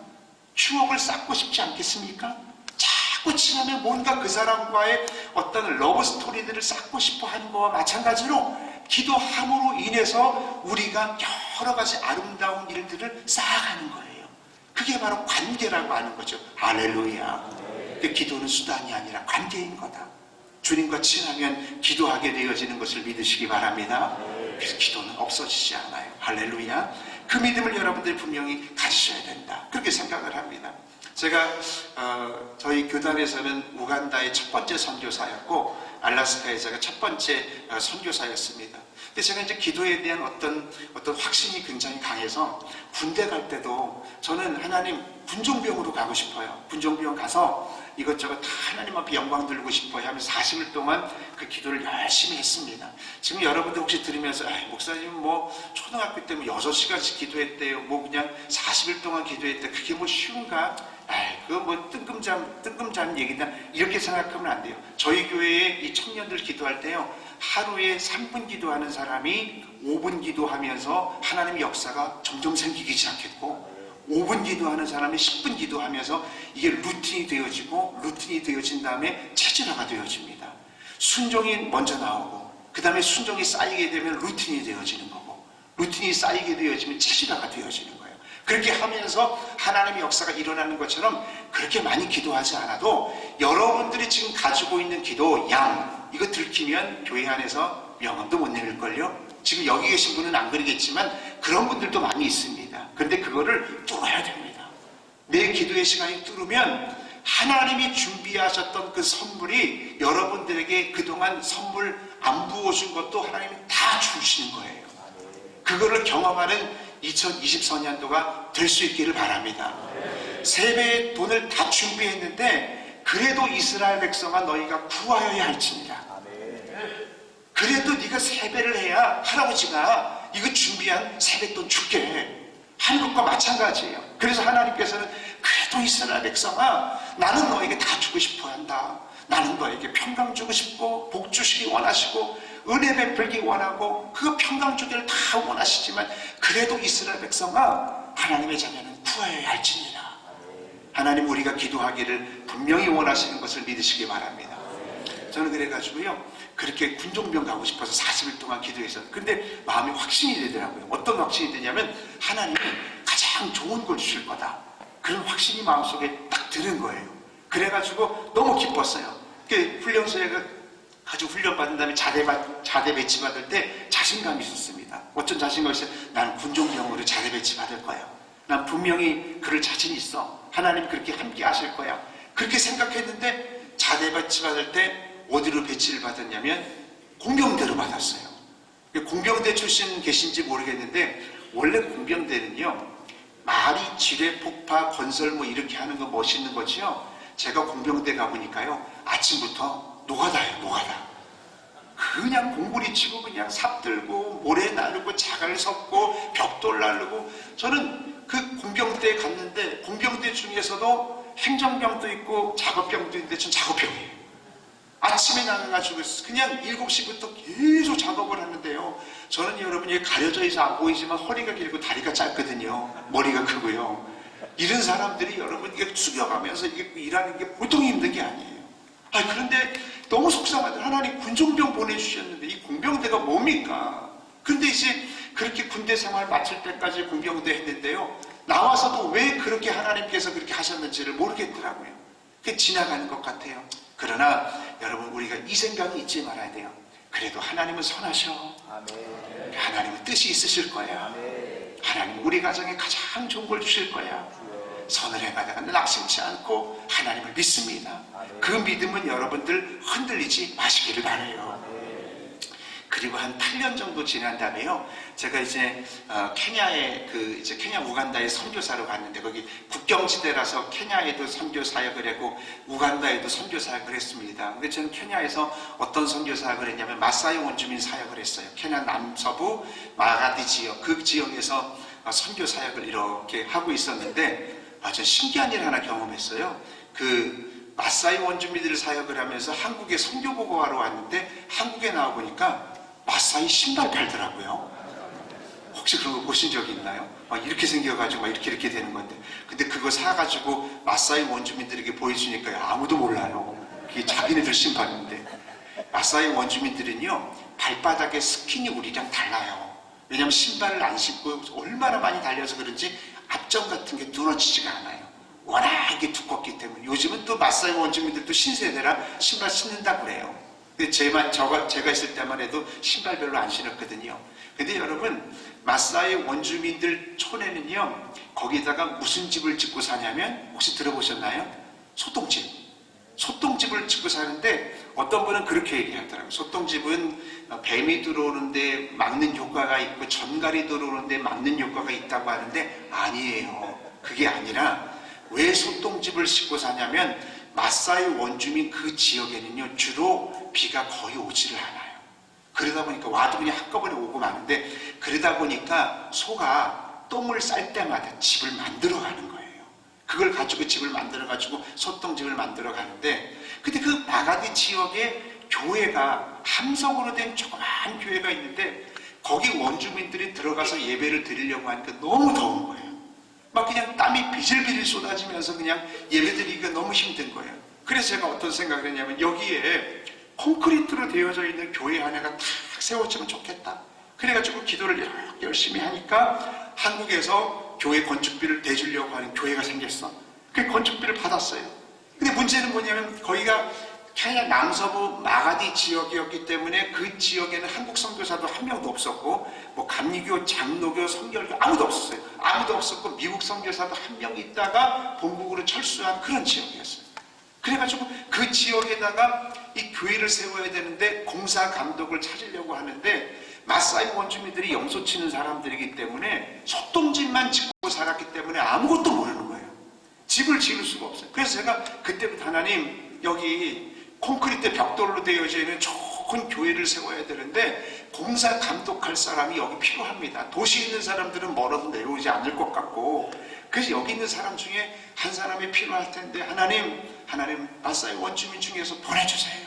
추억을 쌓고 싶지 않겠습니까? 자꾸 친하면 뭔가 그 사람과의 어떤 러브 스토리들을 쌓고 싶어 하는 것과 마찬가지로 기도함으로 인해서 우리가 여러 가지 아름다운 일들을 쌓아가는 거예요. 그게 바로 관계라고 하는 거죠. 할렐루야. 기도는 수단이 아니라 관계인 거다. 주님과 친하면 기도하게 되어지는 것을 믿으시기 바랍니다. 그래서 기도는 없어지지 않아요. 할렐루야. 그 믿음을 여러분들이 분명히 가지셔야 된다, 그렇게 생각을 합니다. 제가 저희 교단에서는 우간다의 첫 번째 선교사였고 알래스카에 제가 첫 번째 선교사였습니다. 근데 제가 이제 기도에 대한 어떤 확신이 굉장히 강해서 군대 갈 때도 저는 하나님 군종병으로 가고 싶어요. 군종병 가서 이것저것 다 하나님 앞에 영광 들고 싶어요 하면서 40일 동안 그 기도를 열심히 했습니다. 지금 여러분들 혹시 들으면서 목사님은 뭐 초등학교 때 뭐 6시간씩 기도했대요, 뭐 그냥 40일 동안 기도했대, 그게 뭐 쉬운가? 그거 뭐 뜬금잡는 얘기다 이렇게 생각하면 안 돼요. 저희 교회에 이 청년들 기도할 때요, 하루에 3분 기도하는 사람이 5분 기도하면서 하나님의 역사가 점점 생기기 시작했고, 5분 기도하는 사람이 10분 기도하면서 이게 루틴이 되어진 다음에 체질화가 되어집니다. 순종이 먼저 나오고, 그 다음에 순종이 쌓이게 되면 루틴이 되어지는 거고, 루틴이 쌓이게 되어지면 체질화가 되어지는 거예요. 그렇게 하면서 하나님의 역사가 일어나는 것처럼, 그렇게 많이 기도하지 않아도 여러분들이 지금 가지고 있는 기도 양, 이거 들키면 교회 안에서 명함도 못 내밀걸요. 지금 여기 계신 분은 안 그러겠지만 그런 분들도 많이 있습니다. 그런데 그거를 뚫어야 됩니다. 내 기도의 시간이 뚫으면 하나님이 준비하셨던 그 선물이 여러분들에게 그동안 선물 안 부어준 것도 하나님이 다 주시는 거예요. 그거를 경험하는 2024년도가 될 수 있기를 바랍니다. 세배의 돈을 다 준비했는데 그래도 이스라엘 백성아 너희가 구하여야 할지니라. 그래도 네가 세배를 해야 할아버지가 이거 준비한 세뱃돈 줄게 하는 것과 마찬가지예요. 그래서 하나님께서는 그래도 이스라엘 백성아 나는 너에게 다 주고 싶어 한다. 나는 너에게 평강 주고 싶고 복 주시기 원하시고 은혜 베풀기 원하고 그 평강 주기를 다 원하시지만 그래도 이스라엘 백성아 하나님의 자녀는 구하여야 할지니라. 하나님 우리가 기도하기를 분명히 원하시는 것을 믿으시기 바랍니다. 저는 그래가지고요, 그렇게 군종병 가고 싶어서 40일 동안 기도했어요. 근데 마음이 확신이 되더라고요. 어떤 확신이 되냐면 하나님이 가장 좋은 걸 주실 거다, 그런 확신이 마음속에 딱 드는 거예요. 그래가지고 너무 기뻤어요. 훈련소에 가지고 훈련받은 다음에 자대 배치 받을 때 자신감이 있었습니다. 어쩐 자신감이 있어요? 나는 군종병으로 자대 배치 받을 거야. 난 분명히 그럴 자신 있어. 하나님 그렇게 함께 하실 거야. 그렇게 생각했는데 자대 배치 받을 때 어디로 배치를 받았냐면 공병대로 받았어요. 공병대 출신 계신지 모르겠는데 원래 공병대는요, 말이 지뢰 폭파 건설 뭐 이렇게 하는 거 멋있는 거지요. 제가 공병대 가보니까요, 아침부터 노가다예요. 노가다. 그냥 공구리 치고 그냥 삽 들고 모래 나르고 자갈 섞고 벽돌 나르고. 저는 그 공병대에 갔는데 공병대 중에서도 행정병도 있고 작업병도 있는데 전 작업병이에요. 아침에 나가가지고 그냥 7시부터 계속 작업을 하는데요, 저는 여러분이 가려져 있어 안 보이지만 허리가 길고 다리가 짧거든요. 머리가 크고요. 이런 사람들이 여러분 이게 숙여가면서 이게 일하는 게 보통 힘든 게 아니에요. 그런데 너무 속상하다. 하나님 군종병 보내주셨는데 이 공병대가 뭡니까? 근데 이제 그렇게 군대 생활 마칠 때까지 공병대 했는데요, 나와서도 왜 그렇게 하나님께서 그렇게 하셨는지를 모르겠더라고요. 그게 지나가는 것 같아요. 그러나 여러분 우리가 이 생각이 잊지 말아야 돼요. 그래도 하나님은 선하셔. 아멘. 하나님은 뜻이 있으실 거야. 아멘. 하나님은 우리 가정에 가장 좋은 걸 주실 거야. 선을 행하다가 낙심치 않고 하나님을 믿습니다. 아멘. 그 믿음은 여러분들 흔들리지 마시기를 바라요. 그리고 한 8년 정도 지난 다음에요, 제가 이제 케냐에 이제 케냐 우간다에 선교사로 갔는데, 거기 국경지대라서 케냐에도 선교 사역을 했고 우간다에도 선교 사역을 했습니다. 근데 저는 케냐에서 어떤 선교 사역을 했냐면 마사이 원주민 사역을 했어요. 케냐 남서부 마가디 지역, 그 지역에서 선교 사역을 이렇게 하고 있었는데 아주 신기한 일 하나 경험했어요. 그 마사이 원주민들 사역을 하면서 한국에 선교 보고하러 왔는데 한국에 나와 보니까 마사이 신발 팔더라고요. 혹시 그런 거 보신 적이 있나요? 이렇게 생겨가지고 이렇게 되는 건데, 근데 그거 사가지고 마사이 원주민들에게 보여주니까 아무도 몰라요. 그게 자기네들 신발인데. 마사이 원주민들은요, 발바닥의 스킨이 우리랑 달라요. 왜냐하면 신발을 안 신고 얼마나 많이 달려서 그런지 앞점 같은 게 뚫어지지가 않아요. 워낙에 두껍기 때문에. 요즘은 또 마사이 원주민들도 신세대라 신발 신는다고 그래요. 제가 있을 때만 해도 신발 별로 안 신었거든요. 근데 여러분, 마사이 원주민들 촌에는요, 거기다가 무슨 집을 짓고 사냐면, 혹시 들어보셨나요? 소똥집. 소똥집을 짓고 사는데, 어떤 분은 그렇게 얘기하더라고요. 소똥집은 뱀이 들어오는데 막는 효과가 있고 전갈이 들어오는데 막는 효과가 있다고 하는데, 아니에요. 그게 아니라 왜 소똥집을 짓고 사냐면, 마사이 원주민 그 지역에는요, 주로 비가 거의 오지를 않아요. 그러다 보니까 와도 그냥 한꺼번에 오고 마는데, 그러다 보니까 소가 똥을 쌀 때마다 집을 만들어 가는 거예요. 그걸 가지고 집을 만들어가지고 소똥집을 만들어 가는데, 근데 그 마가디 지역에 교회가 함석으로 된 조그마한 교회가 있는데 거기 원주민들이 들어가서 예배를 드리려고 하니까 너무 더운 거예요. 막 그냥 땀이 비질비질 쏟아지면서 그냥 예배드리기가 너무 힘든 거예요. 그래서 제가 어떤 생각을 했냐면, 여기에 콘크리트로 되어져 있는 교회 하나가 탁 세워지면 좋겠다. 그래가지고 기도를 열심히 하니까 한국에서 교회 건축비를 대주려고 하는 교회가 생겼어. 그 건축비를 받았어요. 근데 문제는 뭐냐면 거기가 케냐 남서부 마가디 지역이었기 때문에 그 지역에는 한국 선교사도 한 명도 없었고, 뭐 감리교, 장로교, 성결교 아무도 없었어요. 아무도 없었고 미국 선교사도 한 명 있다가 본국으로 철수한 그런 지역이었어요. 그래가지고 그 지역에다가 이 교회를 세워야 되는데 공사 감독을 찾으려고 하는데, 마사이 원주민들이 염소 치는 사람들이기 때문에 소똥집만 짓고 살았기 때문에 아무것도 모르는 거예요. 집을 지을 수가 없어요. 그래서 제가 그때부터 하나님, 여기 콘크리트 벽돌로 되어져 있는 좋은 교회를 세워야 되는데 공사 감독할 사람이 여기 필요합니다. 도시에 있는 사람들은 멀어도 내려오지 않을 것 같고, 그래서 여기 있는 사람 중에 한 사람이 필요할 텐데 하나님 마사이 원주민 중에서 보내주세요.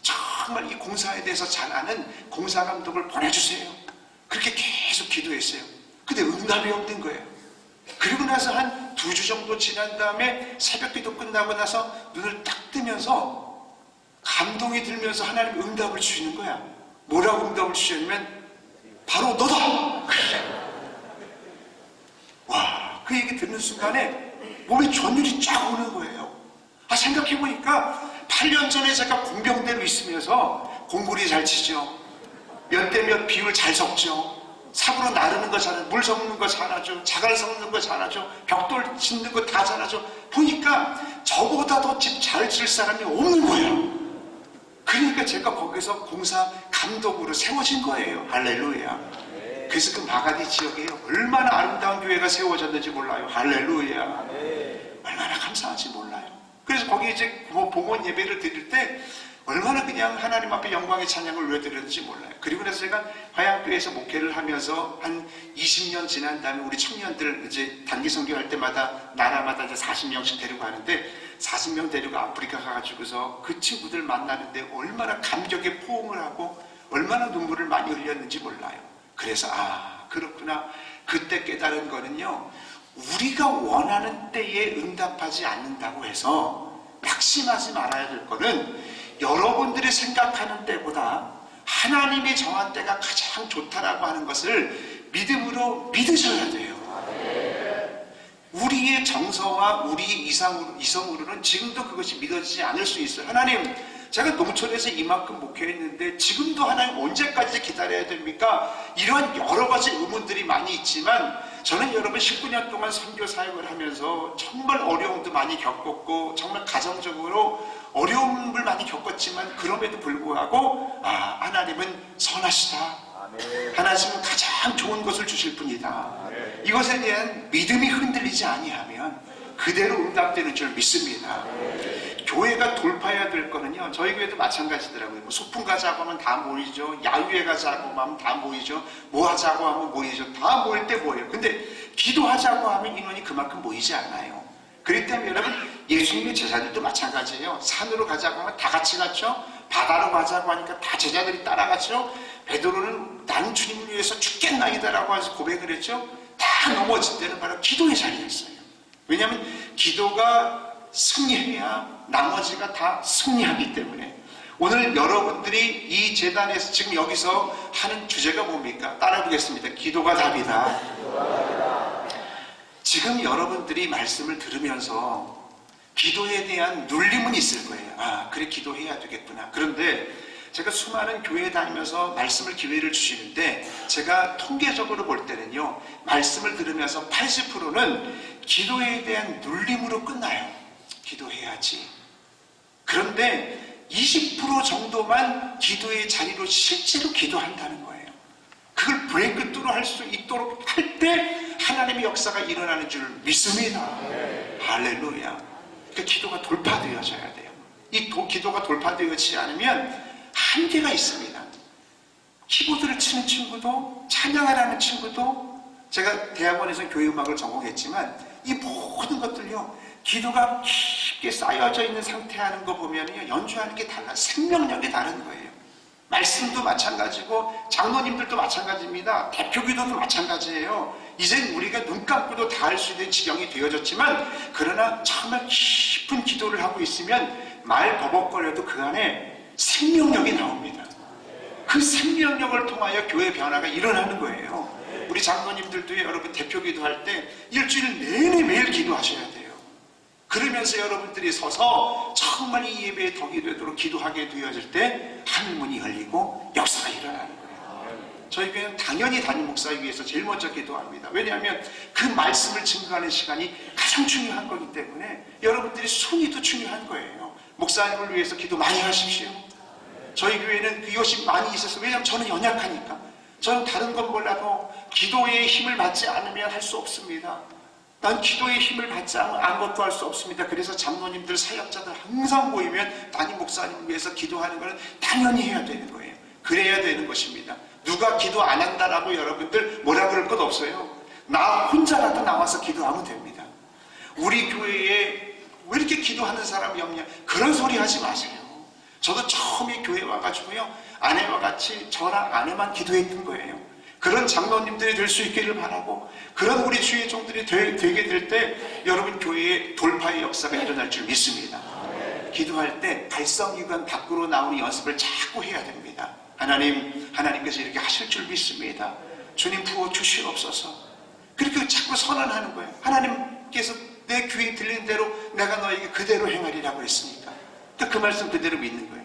정말 이 공사에 대해서 잘 아는 공사 감독을 보내주세요. 그렇게 계속 기도했어요. 근데 응답이 없는 거예요. 그리고 나서 한 2주 정도 지난 다음에 새벽기도 끝나고 나서 눈을 딱 뜨면서 감동이 들면서 하나님 응답을 주시는 거야. 뭐라고 응답을 주셨냐면 바로 너다! 와, 그 얘기 듣는 순간에 몸에 전율이 쫙 오는 거예요. 생각해보니까 8년 전에 제가 공병대로 있으면서 공구리 잘 치죠. 몇 대 몇 비율 잘 섞죠. 삽으로 나르는 거 잘하죠. 물 섞는 거 잘하죠. 자갈 섞는 거 잘하죠. 벽돌 짓는 거 다 잘하죠. 보니까 저보다 더 집 잘 칠 사람이 없는 거예요. 그러니까 제가 거기서 공사 감독으로 세워진 거예요. 할렐루야. 그래서 그 마가디 지역에 얼마나 아름다운 교회가 세워졌는지 몰라요. 할렐루야. 얼마나 감사한지 몰라요. 그래서 거기 이제 봉헌 예배를 드릴 때 얼마나 그냥 하나님 앞에 영광의 찬양을 왜 드렸는지 몰라요. 그리고 나서 제가 화양교회에서 목회를 하면서 한 20년 지난 다음에 우리 청년들 이제 단기 선교할 때마다 나라마다 이제 40명씩 데리고 가는데, 40명 데리고 아프리카 가가지고서 그 친구들 만나는데 얼마나 감격에 포옹을 하고 얼마나 눈물을 많이 흘렸는지 몰라요. 그래서 그렇구나. 그때 깨달은 거는요, 우리가 원하는 때에 응답하지 않는다고 해서 낙심하지 말아야 될 거는, 여러분들이 생각하는 때보다 하나님이 정한 때가 가장 좋다라고 하는 것을 믿음으로 믿으셔야 돼요. 우리의 정서와 우리의 이성으로는 지금도 그것이 믿어지지 않을 수 있어요. 하나님, 제가 농촌에서 이만큼 목회했는데 지금도 하나님 언제까지 기다려야 됩니까? 이런 여러 가지 의문들이 많이 있지만, 저는 여러분 19년 동안 선교 사역을 하면서 정말 어려움도 많이 겪었고 정말 가정적으로 어려움을 많이 겪었지만, 그럼에도 불구하고 하나님은 선하시다. 하나님은 가장 좋은 것을 주실 분이다. 이것에 대한 믿음이 흔들리지 아니하면 그대로 응답되는 줄 믿습니다. 교회가 돌파해야 될 거는요, 저희 교회도 마찬가지더라고요. 뭐 소풍 가자고 하면 다 모이죠. 야유회 가자고 하면 다 모이죠. 뭐 하자고 하면 모이죠. 다 모일 때 모여요. 근데 기도하자고 하면 인원이 그만큼 모이지 않아요. 그렇기 때문에 여러분, 예수님의 제자들도 마찬가지예요. 산으로 가자고 하면 다 같이 갔죠. 바다로 가자고 하니까 다 제자들이 따라갔죠. 베드로는 나는 주님을 위해서 죽겠나이다라고 해서 고백을 했죠. 다 넘어질 때는 바로 기도의 자리였어요. 왜냐하면 기도가 승리해야 나머지가 다 승리하기 때문에. 오늘 여러분들이 이 재단에서 지금 여기서 하는 주제가 뭡니까? 따라보겠습니다. 기도가 답이다. 지금 여러분들이 말씀을 들으면서 기도에 대한 눌림은 있을 거예요. 그래, 기도해야 되겠구나. 그런데 제가 수많은 교회에 다니면서 말씀을 기회를 주시는데, 제가 통계적으로 볼 때는요, 말씀을 들으면서 80%는 기도에 대한 눌림으로 끝나요. 기도해야지. 그런데 20% 정도만 기도의 자리로 실제로 기도한다는 거예요. 그걸 브레이크 뚜루 할 수 있도록 할 때 하나님의 역사가 일어나는 줄 믿습니다. 할렐루야. 그 기도가 돌파되어져야 돼요. 이 기도가 돌파되어지지 않으면 한계가 있습니다. 키보드를 치는 친구도, 찬양을 하는 친구도, 제가 대학원에서 교회음악을 전공했지만 이 모든 것들요, 기도가 깊게 쌓여져 있는 상태 하는 거 보면요, 연주하는 게 달라. 생명력이 다른 거예요. 말씀도 마찬가지고 장로님들도 마찬가지입니다. 대표기도도 마찬가지예요. 이젠 우리가 눈 감고도 다 할 수 있는 지경이 되어졌지만, 그러나 정말 깊은 기도를 하고 있으면 말 버벅거려도 그 안에 생명력이 나옵니다. 그 생명력을 통하여 교회 변화가 일어나는 거예요. 우리 장로님들도 여러분 대표기도 할 때 일주일 내내 매일 기도하셔야 돼요. 그러면서 여러분들이 서서 정말 이 예배에 덕이 되도록 기도하게 되어질 때 하늘문이 열리고 역사가 일어나는 거예요. 저희 교회는 당연히 담임 목사를 위해서 제일 먼저 기도합니다. 왜냐하면 그 말씀을 증거하는 시간이 가장 중요한 거기 때문에 여러분들이 순위도 중요한 거예요. 목사님을 위해서 기도 많이 하십시오. 저희 교회는 이것이 많이 있어서, 왜냐하면 저는 연약하니까. 저는 다른 건 몰라도 기도의 힘을 받지 않으면 할 수 없습니다. 난 기도의 힘을 받지 않으면 아무것도 할 수 없습니다. 그래서 장로님들, 사역자들 항상 모이면 담임 목사님을 위해서 기도하는 것은 당연히 해야 되는 거예요. 그래야 되는 것입니다. 누가 기도 안 한다라고 여러분들 뭐라 그럴 것 없어요. 나 혼자라도 나와서 기도하면 됩니다. 우리 교회에 왜 이렇게 기도하는 사람이 없냐, 그런 소리 하지 마세요. 저도 처음에 교회 와가지고요, 아내와 같이 저랑 아내만 기도했던 거예요. 그런 장로님들이 될 수 있기를 바라고, 그런 우리 주의 종들이 되게 될 때 여러분 교회에 돌파의 역사가 일어날 줄 믿습니다. 기도할 때 발성이건 밖으로 나오는 연습을 자꾸 해야 됩니다. 하나님께서 이렇게 하실 줄 믿습니다. 주님 부어 주시옵소서. 그렇게 자꾸 선언하는 거예요. 하나님께서 내 귀에 들리는 대로 내가 너에게 그대로 행하리라고 했으니까 그 말씀 그대로 믿는 거예요.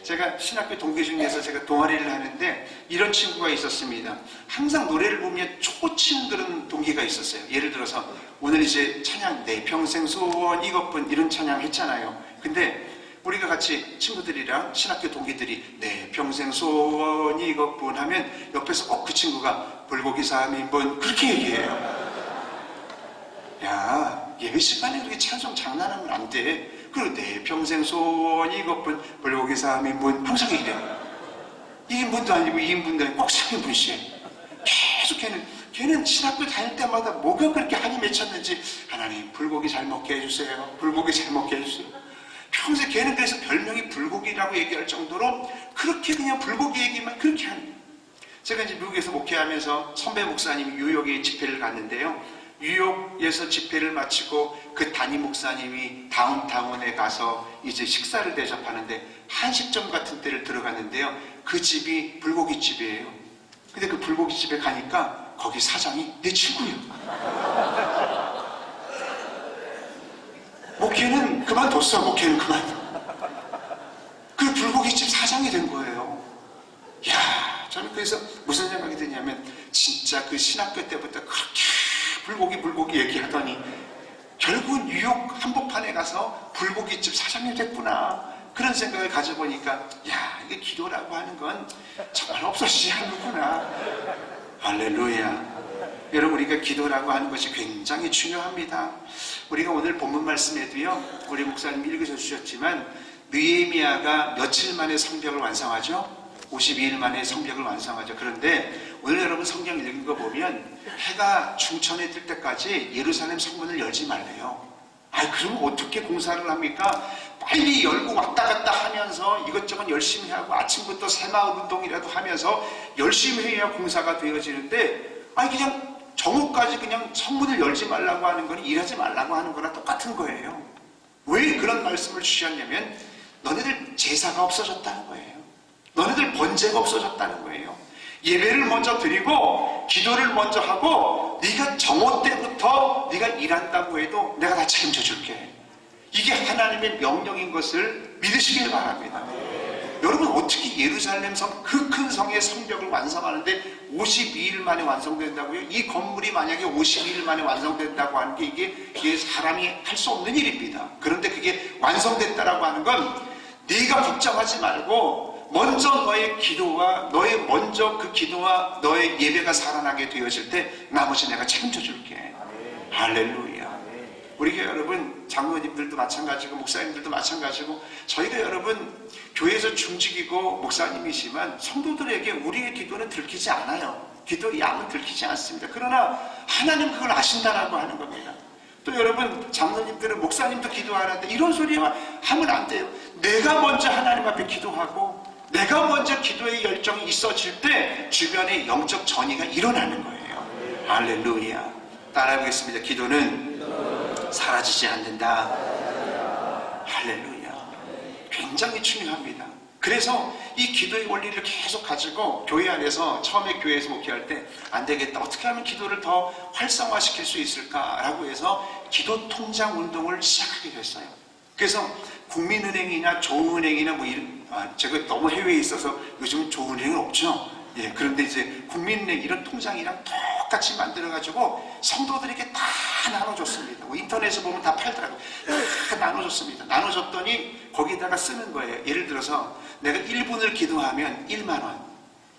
제가 신학교 동기 중에서 제가 동아리를 하는데 이런 친구가 있었습니다. 항상 노래를 부르면 초치는 그런 동기가 있었어요. 예를 들어서 오늘 이제 찬양 내 평생 소원 이것뿐 이런 찬양 했잖아요. 근데 우리가 같이 친구들이랑 신학교 동기들이 내 평생 소원 이것뿐 하면 옆에서 꼭 그 친구가 불고기 3인분 그렇게 얘기해요. 야, 예배 시간에 그렇게 찬송 장난하면 안 돼. 그리고 내 평생 소원 이것뿐 불고기 3인분 항상 이래요. 1인분도 아니고 2인분도 아니고 꼭 3인분씩 계속 걔는 신학교 다닐 때마다 뭐가 그렇게 한이 맺혔는지 하나님 불고기 잘 먹게 해주세요. 불고기 잘 먹게 해주세요. 평소에 걔는 그래서 별명이 불고기라고 얘기할 정도로 그렇게 그냥 불고기 얘기만 그렇게 하는 거예요. 제가 이제 미국에서 목회하면서 선배 목사님이 뉴욕에 집회를 갔는데요. 뉴욕에서 집회를 마치고 그 담임 목사님이 다운타운에 가서 이제 식사를 대접하는데 한식점 같은 데를 들어갔는데요. 그 집이 불고기 집이에요. 근데 그 불고기 집에 가니까 거기 사장이 내 친구예요. 목회는 그만뒀어. 목회는 그 불고기집 사장이 된 거예요. 이야, 저는 그래서 무슨 생각이 드냐면 진짜 그 신학교 때부터 그렇게 불고기 얘기하더니 결국 뉴욕 한복판에 가서 불고기집 사장이 됐구나, 그런 생각을 가져보니까 야, 이게 기도라고 하는 건 정말 없어지지 않는구나. 할렐루야. 여러분, 우리가 기도라고 하는 것이 굉장히 중요합니다. 우리가 오늘 본문 말씀에도요, 우리 목사님이 읽으셔주셨지만 느헤미야가 며칠 만에 성벽을 완성하죠? 52일 만에 성벽을 완성하죠. 그런데 오늘 여러분 성경 읽은 거 보면 해가 중천에 뜰 때까지 예루살렘 성문을 열지 말래요. 그럼 어떻게 공사를 합니까? 빨리 열고 왔다 갔다 하면서 이것저것 열심히 하고 아침부터 새마을 운동이라도 하면서 열심히 해야 공사가 되어지는데 그냥 정오까지 그냥 성문을 열지 말라고 하는 건 일하지 말라고 하는 거랑 똑같은 거예요. 왜 그런 말씀을 주셨냐면 너네들 제사가 없어졌다는 거예요. 너네들 번제가 없어졌다는 거예요. 예배를 먼저 드리고 기도를 먼저 하고 네가 정오 때부터 네가 일한다고 해도 내가 다 책임져 줄게. 이게 하나님의 명령인 것을 믿으시길 바랍니다. 여러분, 어떻게 예루살렘 성, 그 큰 성의 성벽을 완성하는데 52일 만에 완성된다고요? 이 건물이 만약에 52일 만에 완성된다고 하는 게 이게 사람이 할 수 없는 일입니다. 그런데 그게 완성됐다라고 하는 건 네가 걱정하지 말고 먼저 너의 기도와 먼저 그 기도와 너의 예배가 살아나게 되어질 때 나머지 내가 책임져 줄게. 할렐루야. 우리가 여러분 장로님들도 마찬가지고 목사님들도 마찬가지고 저희가 여러분 교회에서 중직이고 목사님이지만 성도들에게 우리의 기도는 들키지 않아요. 기도의 양은 들키지 않습니다. 그러나 하나님 그걸 아신다라고 하는 겁니다. 또 여러분 장로님들은 목사님도 기도하라는데 이런 소리 하면 안 돼요. 내가 먼저 하나님 앞에 기도하고 내가 먼저 기도의 열정이 있어질 때 주변에 영적 전이가 일어나는 거예요. 할렐루야. 따라하겠습니다. 기도는 사라지지 않는다. 할렐루야. 굉장히 중요합니다. 그래서 이 기도의 원리를 계속 가지고 교회 안에서 처음에 교회에서 목회할 때 안 되겠다. 어떻게 하면 기도를 더 활성화시킬 수 있을까라고 해서 기도 통장 운동을 시작하게 됐어요. 그래서 국민은행이나 조은행이나 뭐 이런 제가 너무 해외에 있어서 요즘은 조은행은 없죠. 예, 그런데 이제 국민은행 이런 통장이랑 똑같이 만들어가지고 성도들에게 다 나눠줬습니다. 뭐 인터넷에 보면 다 팔더라고요. 다 나눠줬습니다. 나눠줬더니 거기다가 쓰는 거예요. 예를 들어서 내가 1분을 기도하면 1만 원,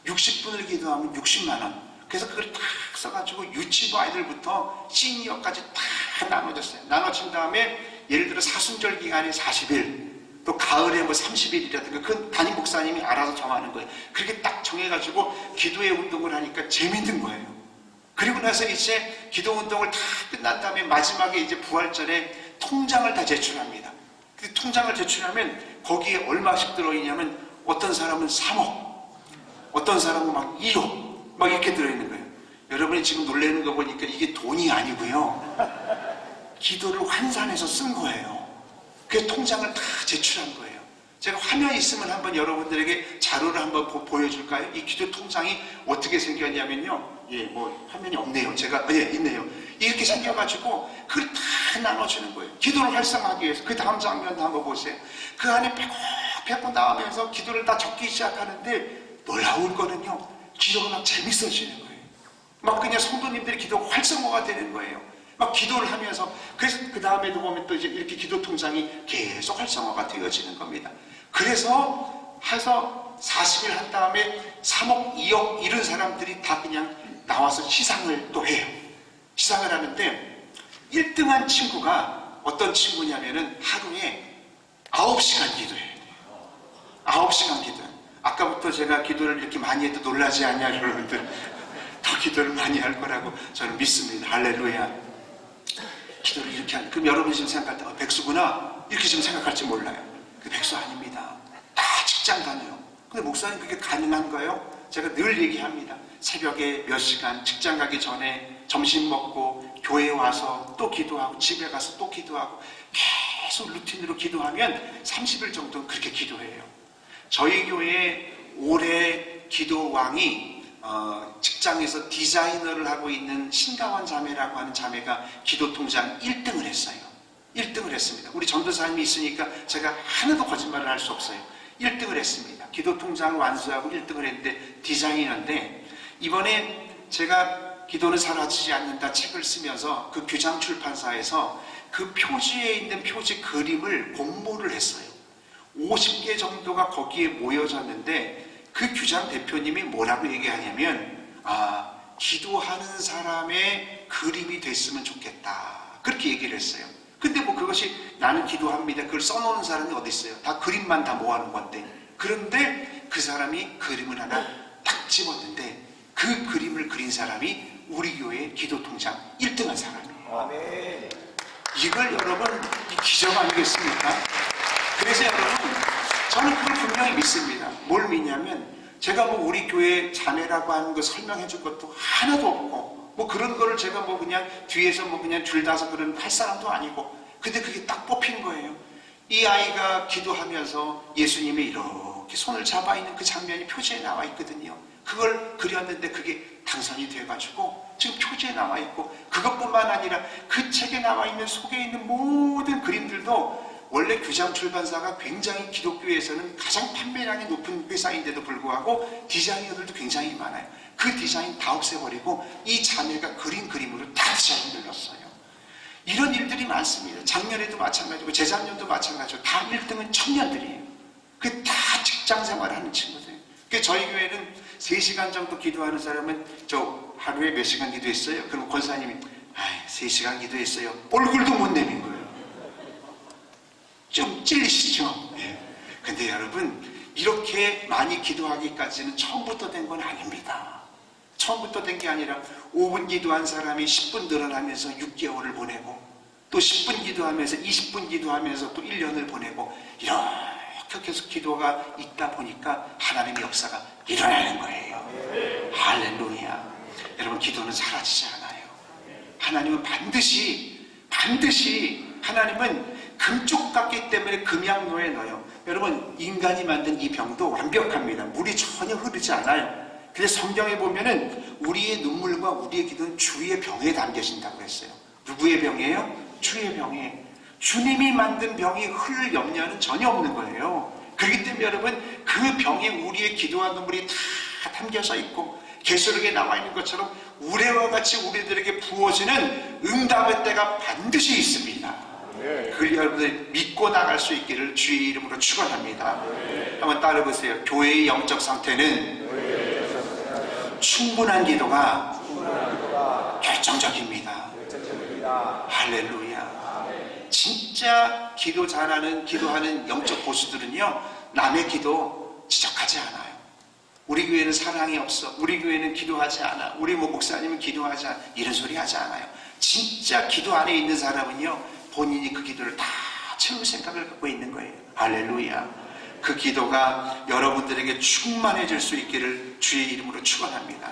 60분을 기도하면 60만 원. 그래서 그걸 딱 써가지고 유치부 아이들부터 시니어까지 다 나눠줬어요. 나눠진 다음에 예를 들어 사순절 기간에 40일, 또 가을에 뭐 30일이라든가 그 담임 목사님이 알아서 정하는 거예요. 그렇게 딱 정해가지고 기도의 운동을 하니까 재밌는 거예요. 그리고 나서 이제 기도 운동을 다 끝난 다음에 마지막에 이제 부활절에 통장을 다 제출합니다. 그 통장을 제출하면 거기에 얼마씩 들어있냐면 어떤 사람은 3억, 어떤 사람은 막 1억 막 이렇게 들어있는 거예요. 여러분이 지금 놀라는 거 보니까 이게 돈이 아니고요. 기도를 환산해서 쓴 거예요. 그 통장을 다 제출한 거예요. 제가 화면 있으면 한번 여러분들에게 자료를 한번 보여줄까요? 이 기도 통장이 어떻게 생겼냐면요. 예, 뭐 화면이 없네요. 제가 예, 있네요. 이렇게 생겨가지고 그걸 다 나눠주는 거예요. 기도를 활성화하기 위해서. 그 다음 장면도 한번 보세요. 그 안에 빼고 나오면서 기도를 다 적기 시작하는데 놀라운 거는요. 기도가 막 재밌어지는 거예요. 막 그냥 성도님들이 기도가 활성화가 되는 거예요. 막 기도를 하면서 그래서 그 다음에도 보면 또 이제 이렇게 기도 통장이 계속 활성화가 되어지는 겁니다. 그래서 해서 40일 한 다음에 3억, 2억 이런 사람들이 다 그냥 나와서 시상을 또 해요. 시상을 하는데 1등한 친구가 어떤 친구냐면은 하루에 9시간 기도해야 돼요. 9시간 기도. 아까부터 제가 기도를 이렇게 많이 해도 놀라지 않냐 여러분들. 더 기도를 많이 할 거라고 저는 믿습니다. 할렐루야. 기도를 이렇게 하는. 그럼 여러분이 지금 생각할 때 백수구나 이렇게 지금 생각할지 몰라요. 그 백수 아닙니다. 다 직장 다녀요. 근데 목사님 그게 가능한가요? 제가 늘 얘기합니다. 새벽에 몇 시간 직장 가기 전에 점심 먹고 교회 와서 또 기도하고 집에 가서 또 기도하고 계속 루틴으로 기도하면 30일 정도 그렇게 기도해요. 저희 교회에 올해 기도왕이 직장에서 디자이너를 하고 있는 신가원 자매라고 하는 자매가 기도통장 1등을 했어요. 1등을 했습니다. 우리 전도사님이 있으니까 제가 하나도 거짓말을 할 수 없어요. 1등을 했습니다. 기도통장을 완수하고 1등을 했는데 디자이너인데 이번에 제가 기도는 사라지지 않는다 책을 쓰면서 그 규장 출판사에서 그 표지에 있는 표지 그림을 공모를 했어요. 50개 정도가 거기에 모여졌는데 그 규장 대표님이 뭐라고 얘기하냐면 기도하는 사람의 그림이 됐으면 좋겠다 그렇게 얘기를 했어요. 근데 뭐 그것이 나는 기도합니다 그걸 써놓은 사람이 어디 있어요. 다 그림만 다 모아놓은 건데. 그런데 그 사람이 그림을 하나 딱 집었는데 그 그림을 그린 사람이 우리 교회 기도통장 1등한 사람이에요. 아멘. 이걸 여러분 기적 아니겠습니까? 그래서 여러분 저는 그걸 분명히 믿습니다. 뭘 믿냐면 제가 뭐 우리 교회 자매라고 하는 거 설명해 줄 것도 하나도 없고 뭐 그런 거를 제가 뭐 그냥 뒤에서 뭐 그냥 줄다서 그런 할 사람도 아니고 근데 그게 딱 뽑힌 거예요. 이 아이가 기도하면서 예수님이 이렇게 손을 잡아 있는 그 장면이 표지에 나와 있거든요. 그걸 그렸는데 그게 당선이 돼가지고 지금 표지에 나와 있고 그것뿐만 아니라 그 책에 나와 있는 속에 있는 모든 그림들도 원래 규장 출판사가 굉장히 기독교에서는 가장 판매량이 높은 회사인데도 불구하고 디자이너들도 굉장히 많아요. 그 디자인 다 없애버리고 이 자매가 그린 그림으로 다 디자인을 넣었어요. 이런 일들이 많습니다. 작년에도 마찬가지고 재작년도 마찬가지고 다 1등은 청년들이에요. 그 다 직장 생활하는 친구들. 그 저희 교회는 3시간 정도 기도하는 사람은 저 하루에 몇 시간 기도했어요? 그럼 권사님이 3시간 기도했어요. 얼굴도 못 내민 거예요. 좀 찔리시죠? 네. 근데 여러분 이렇게 많이 기도하기까지는 처음부터 된 건 아닙니다. 처음부터 된 게 아니라 5분 기도한 사람이 10분 늘어나면서 6개월을 보내고 또 10분 기도하면서 20분 기도하면서 또 1년을 보내고 이렇게 계속 기도가 있다 보니까 하나님의 역사가 일어나는 거예요. 할렐루야. 여러분, 기도는 사라지지 않아요. 하나님은 반드시 하나님은 금쪽 같기 때문에 금양로에 넣어요. 여러분, 인간이 만든 이 병도 완벽합니다. 물이 전혀 흐르지 않아요. 그래서 성경에 보면은 우리의 눈물과 우리의 기도는 주의 병에 담겨진다고 했어요. 누구의 병이에요? 주의 병에. 주님이 만든 병이 흐를 염려는 전혀 없는 거예요. 그렇기 때문에 여러분, 그 병에 우리의 기도와 눈물이 다 담겨져 있고 계시록에 나와 있는 것처럼 우레와 같이 우리들에게 부어지는 응답의 때가 반드시 있습니다. 그걸 여러분들 믿고 나갈 수 있기를 주의 이름으로 축원합니다. 한번 따라해보세요. 교회의 영적 상태는 충분한 기도가 결정적입니다. 할렐루야. 진짜 기도 잘하는, 기도하는 영적 고수들은요, 남의 기도 지적하지 않아요. 우리 교회는 사랑이 없어, 우리 교회는 기도하지 않아, 우리 목사님은 기도하지 않아, 이런 소리 하지 않아요. 진짜 기도 안에 있는 사람은요, 본인이 그 기도를 다 채울 생각을 갖고 있는 거예요. 할렐루야. 그 기도가 여러분들에게 충만해질 수 있기를 주의 이름으로 축원합니다.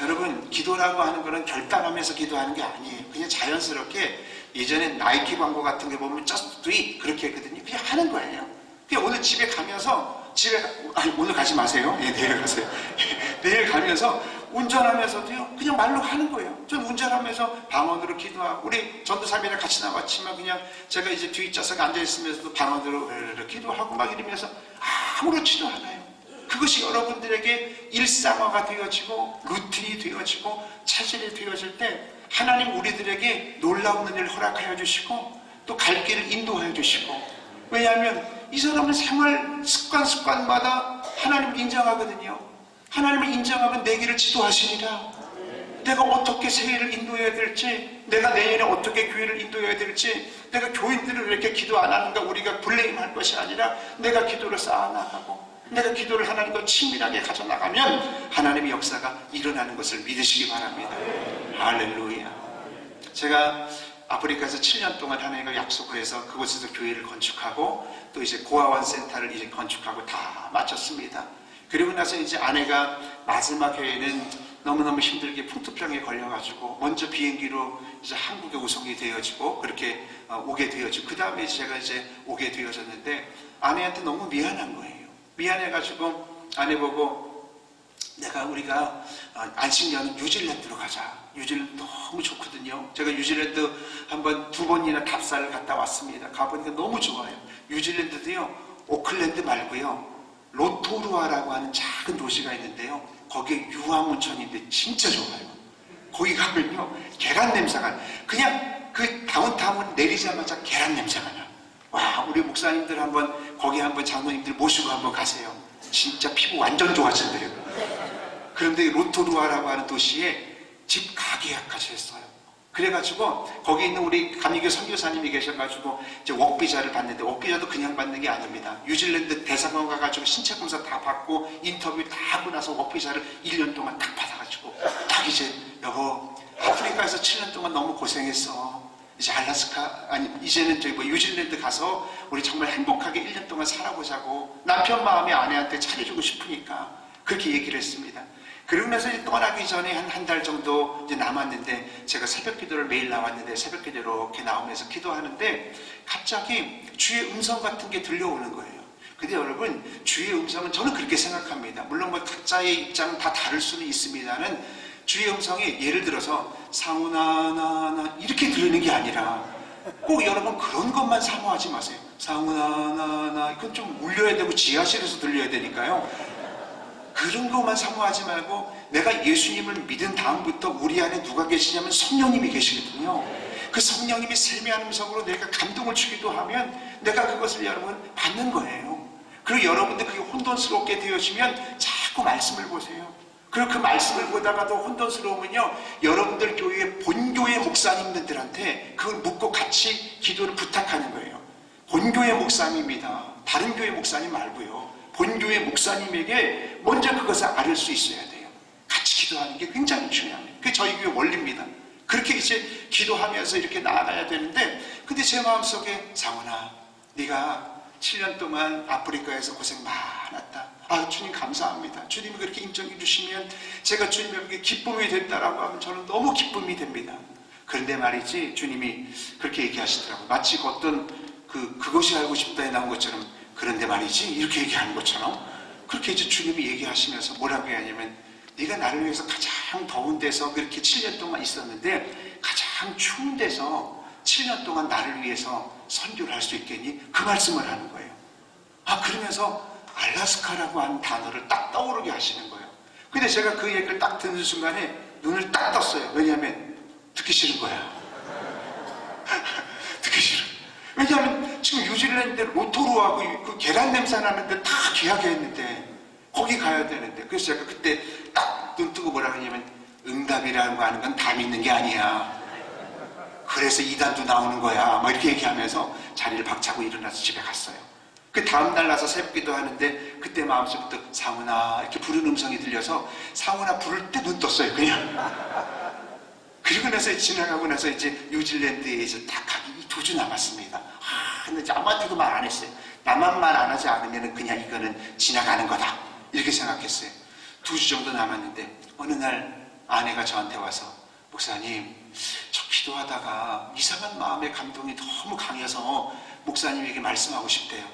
여러분, 기도라고 하는 거는 결단하면서 기도하는 게 아니에요. 그냥 자연스럽게, 예전에 나이키 광고 같은 게 보면 just do it 그렇게 했거든요. 그냥 하는 거예요. 그냥 오늘 집에 가면서 오늘 가지 마세요. 예, 내일 가세요. 내일 가면서 운전하면서도요, 그냥 말로 하는 거예요. 전 운전하면서 방언으로 기도하고, 우리 전도사님이랑 같이 나왔지만 그냥 제가 이제 뒷좌석에 앉아있으면서도 방언으로 기도하고 막 이러면서 아무렇지도 않아요. 그것이 여러분들에게 일상화가 되어지고 루틴이 되어지고 체질이 되어질 때 하나님 우리들에게 놀라운 은혜를 허락하여 주시고 또 갈 길을 인도하여 주시고, 왜냐하면 이 사람은 생활 습관마다 하나님을 인정하거든요. 하나님을 인정하면 내 길을 지도하시니라. 내가 어떻게 새해를 인도해야 될지, 내가 내년에 어떻게 교회를 인도해야 될지, 내가 교인들을 왜 이렇게 기도 안 하는가 우리가 블레임할 것이 아니라 내가 기도를 쌓아나가고 내가 기도를 하나님과 친밀하게 가져나가면 하나님의 역사가 일어나는 것을 믿으시기 바랍니다. 할렐루야. 제가 아프리카에서 7년 동안 하나님과 약속을 해서 그곳에서 교회를 건축하고 또 이제 고아원 센터를 이제 건축하고 다 마쳤습니다. 그리고 나서 이제 아내가 마지막 해에는 너무너무 힘들게 풍토병에 걸려가지고 먼저 비행기로 이제 한국에 우송이 되어지고 그렇게 오게 되어지고, 그 다음에 제가 이제 오게 되어졌는데 아내한테 너무 미안한 거예요. 미안해가지고 아내 보고 우리가 안식년은 뉴질랜드로 가자. 뉴질랜드 너무 좋거든요. 제가 뉴질랜드 한번 2번이나 답사를 갔다 왔습니다. 가보니까 너무 좋아요. 뉴질랜드도요, 오클랜드 말고요, 로토루아라고 하는 작은 도시가 있는데요, 거기에 유황온천인데 진짜 좋아요. 거기 가면요, 계란 냄새가, 그냥 그 다운타운 내리자마자 계란 냄새가 나요. 와, 우리 목사님들 거기 한번 장로님들 모시고 한번 가세요. 진짜 피부 완전 좋아진대요. 그런데 로토루아라고 하는 도시에 집 가계약까지 했어요. 그래가지고 거기 있는 우리 감리교 선교사님이 계셔가지고 이제 웍비자를 받는데, 웍비자도 그냥 받는 게 아닙니다. 뉴질랜드 대사관 가가지고 신체 검사 다 받고 인터뷰 다 하고 나서 웍비자를 1년 동안 딱 받아가지고 딱 이제 여보, 아프리카에서 7년 동안 너무 고생했어. 이제 이제는 뉴질랜드 가서 우리 정말 행복하게 1년 동안 살아보자고, 남편 마음이 아내한테 차려주고 싶으니까 그렇게 얘기를 했습니다. 그리고 나서 이제 떠나기 전에 한 달 정도 이제 남았는데, 제가 새벽 기도를 매일 나왔는데 새벽 기도 이렇게 나오면서 기도하는데 갑자기 주의 음성 같은 게 들려오는 거예요. 근데 여러분, 주의 음성은 저는 그렇게 생각합니다. 물론 각자의 입장은 다 다를 수는 있습니다는, 주의 음성이 예를 들어서 상우나나나 이렇게 들리는 게 아니라 꼭 여러분 그런 것만 사모하지 마세요. 상우나나나 이건 좀 울려야 되고 지하실에서 들려야 되니까요. 그런 것만 사모하지 말고, 내가 예수님을 믿은 다음부터 우리 안에 누가 계시냐면 성령님이 계시거든요. 그 성령님이 세미한 음성으로 내가 감동을 주기도 하면 내가 그것을 여러분 받는 거예요. 그리고 여러분들 그게 혼돈스럽게 되어지면 자꾸 말씀을 보세요. 그리고 그 말씀을 보다가도 혼돈스러우면요, 여러분들 교회 본교회 목사님들한테 그걸 묻고 같이 기도를 부탁하는 거예요. 본교회 목사님입니다. 다른 교회 목사님 말고요, 본교회 목사님에게 먼저 그것을 알을 수 있어야 돼요. 같이 기도하는 게 굉장히 중요합니다. 그게 저희 교회 원리입니다. 그렇게 이제 기도하면서 이렇게 나아가야 되는데, 근데 제 마음속에 상훈아, 네가 7년 동안 아프리카에서 고생 많았다. 아, 주님 감사합니다. 주님이 그렇게 인정해 주시면 제가 주님에게 기쁨이 됐다라고 하면 저는 너무 기쁨이 됩니다. 그런데 말이지, 주님이 그렇게 얘기하시더라고요. 마치 어떤 그것이 알고 싶다에 나온 것처럼, 그런데 말이지 이렇게 얘기하는 것처럼, 그렇게 이제 주님이 얘기하시면서 뭐라고 하냐면, 네가 나를 위해서 가장 더운 데서 그렇게 7년 동안 있었는데 가장 추운 데서 7년 동안 나를 위해서 선교를 할 수 있겠니? 그 말씀을 하는 거예요. 아, 그러면서 알라스카라고 하는 단어를 딱 떠오르게 하시는 거예요. 근데 제가 그 얘기를 딱 듣는 순간에 눈을 딱 떴어요. 왜냐하면 듣기 싫은 거야. 듣기 싫어. 왜냐하면 지금 뉴질랜드 로토루하고 그 계란 냄새 나는데 다 계약했는데 거기 가야 되는데, 그래서 제가 그때 딱 눈 뜨고 뭐라 하냐면, 응답이라는 거 하는 건 다 믿는 게 아니야. 그래서 이단도 나오는 거야. 뭐 이렇게 얘기하면서 자리를 박차고 일어나서 집에 갔어요. 그 다음날 나서 새벽기도 하는데, 그때 마음속부터 상훈아 이렇게 부르는 음성이 들려서 상훈아 부를 때 눈 떴어요, 그냥. 그리고 나서 지나가고 나서 이제 뉴질랜드에 이제 딱 가기 2주 남았습니다. 근데 이제 아무한테도 말 안 했어요. 나만 말 안 하지 않으면 그냥 이거는 지나가는 거다, 이렇게 생각했어요. 2주 정도 남았는데 어느 날 아내가 저한테 와서, 목사님, 저 기도하다가 이상한 마음의 감동이 너무 강해서 목사님에게 말씀하고 싶대요.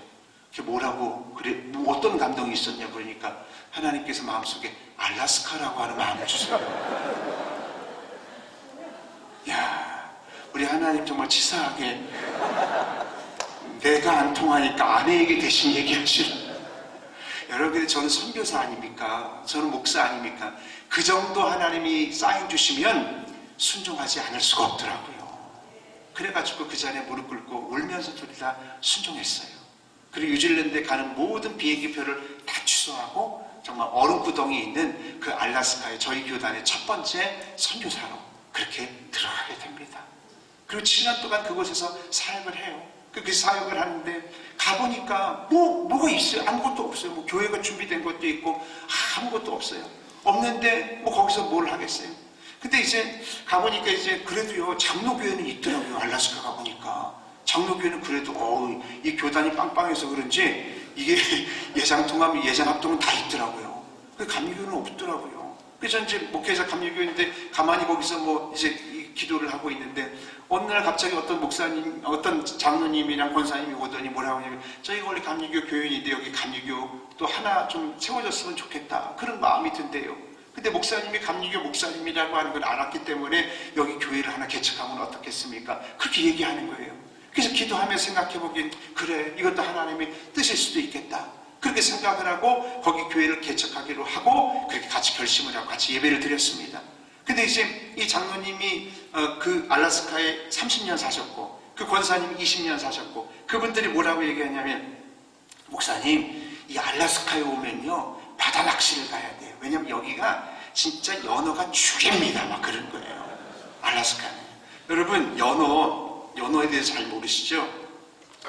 그게 뭐라고, 그래, 뭐 어떤 감동이 있었냐 그러니까, 하나님께서 마음속에 알라스카라고 하는 마음을 주세요. 야, 우리 하나님 정말 치사하게 내가 안 통하니까 아내에게 대신 얘기하시는. 여러분들, 저는 선교사 아닙니까? 저는 목사 아닙니까? 그 정도 하나님이 사인 주시면 순종하지 않을 수가 없더라고요. 그래가지고 그 자리에 무릎 꿇고 울면서 둘이 다 순종했어요. 그리고 뉴질랜드에 가는 모든 비행기표를 다 취소하고 정말 얼음구덩이에 있는 그 알라스카의 저희 교단의 첫 번째 선교사로 그렇게 들어가게 됩니다. 그리고 7년 동안 그곳에서 사역을 해요. 그 사역을 하는데 가보니까 뭐가 있어요? 아무것도 없어요. 뭐 교회가 준비된 것도 있고 아무것도 없어요. 없는데 뭐 거기서 뭘 하겠어요? 근데 이제 가보니까 이제 그래도요, 장로교회는 있더라고요. 알라스카 가보니까 장로교회는 그래도 이 교단이 빵빵해서 그런지 이게 예상통합, 예상합동은 다 있더라고요. 그 감리교회는 없더라고요. 그래서 이제 목회자 감리교회인데 가만히 거기서 뭐 이제 기도를 하고 있는데, 어느 날 갑자기 어떤 목사님, 어떤 장로님이랑 권사님이 오더니 뭐라고 하냐면, 저희가 원래 감리교 교인인데 여기 감리교 또 하나 좀 세워졌으면 좋겠다, 그런 마음이 든대요. 근데 목사님이 감리교 목사님이라고 하는 걸 알았기 때문에 여기 교회를 하나 개척하면 어떻겠습니까? 그렇게 얘기하는 거예요. 그래서 기도하면서 생각해보긴, 그래, 이것도 하나님의 뜻일 수도 있겠다, 그렇게 생각을 하고 거기 교회를 개척하기로 하고 그렇게 같이 결심을 하고 같이 예배를 드렸습니다. 근데 이제 이 장로님이 그 알라스카에 30년 사셨고, 그 권사님이 20년 사셨고, 그분들이 뭐라고 얘기하냐면, 목사님, 이 알라스카에 오면요 바다 낚시를 가야 돼요. 왜냐면 여기가 진짜 연어가 죽입니다, 막 그런 거예요, 알라스카는. 여러분, 연어에 대해서 잘 모르시죠?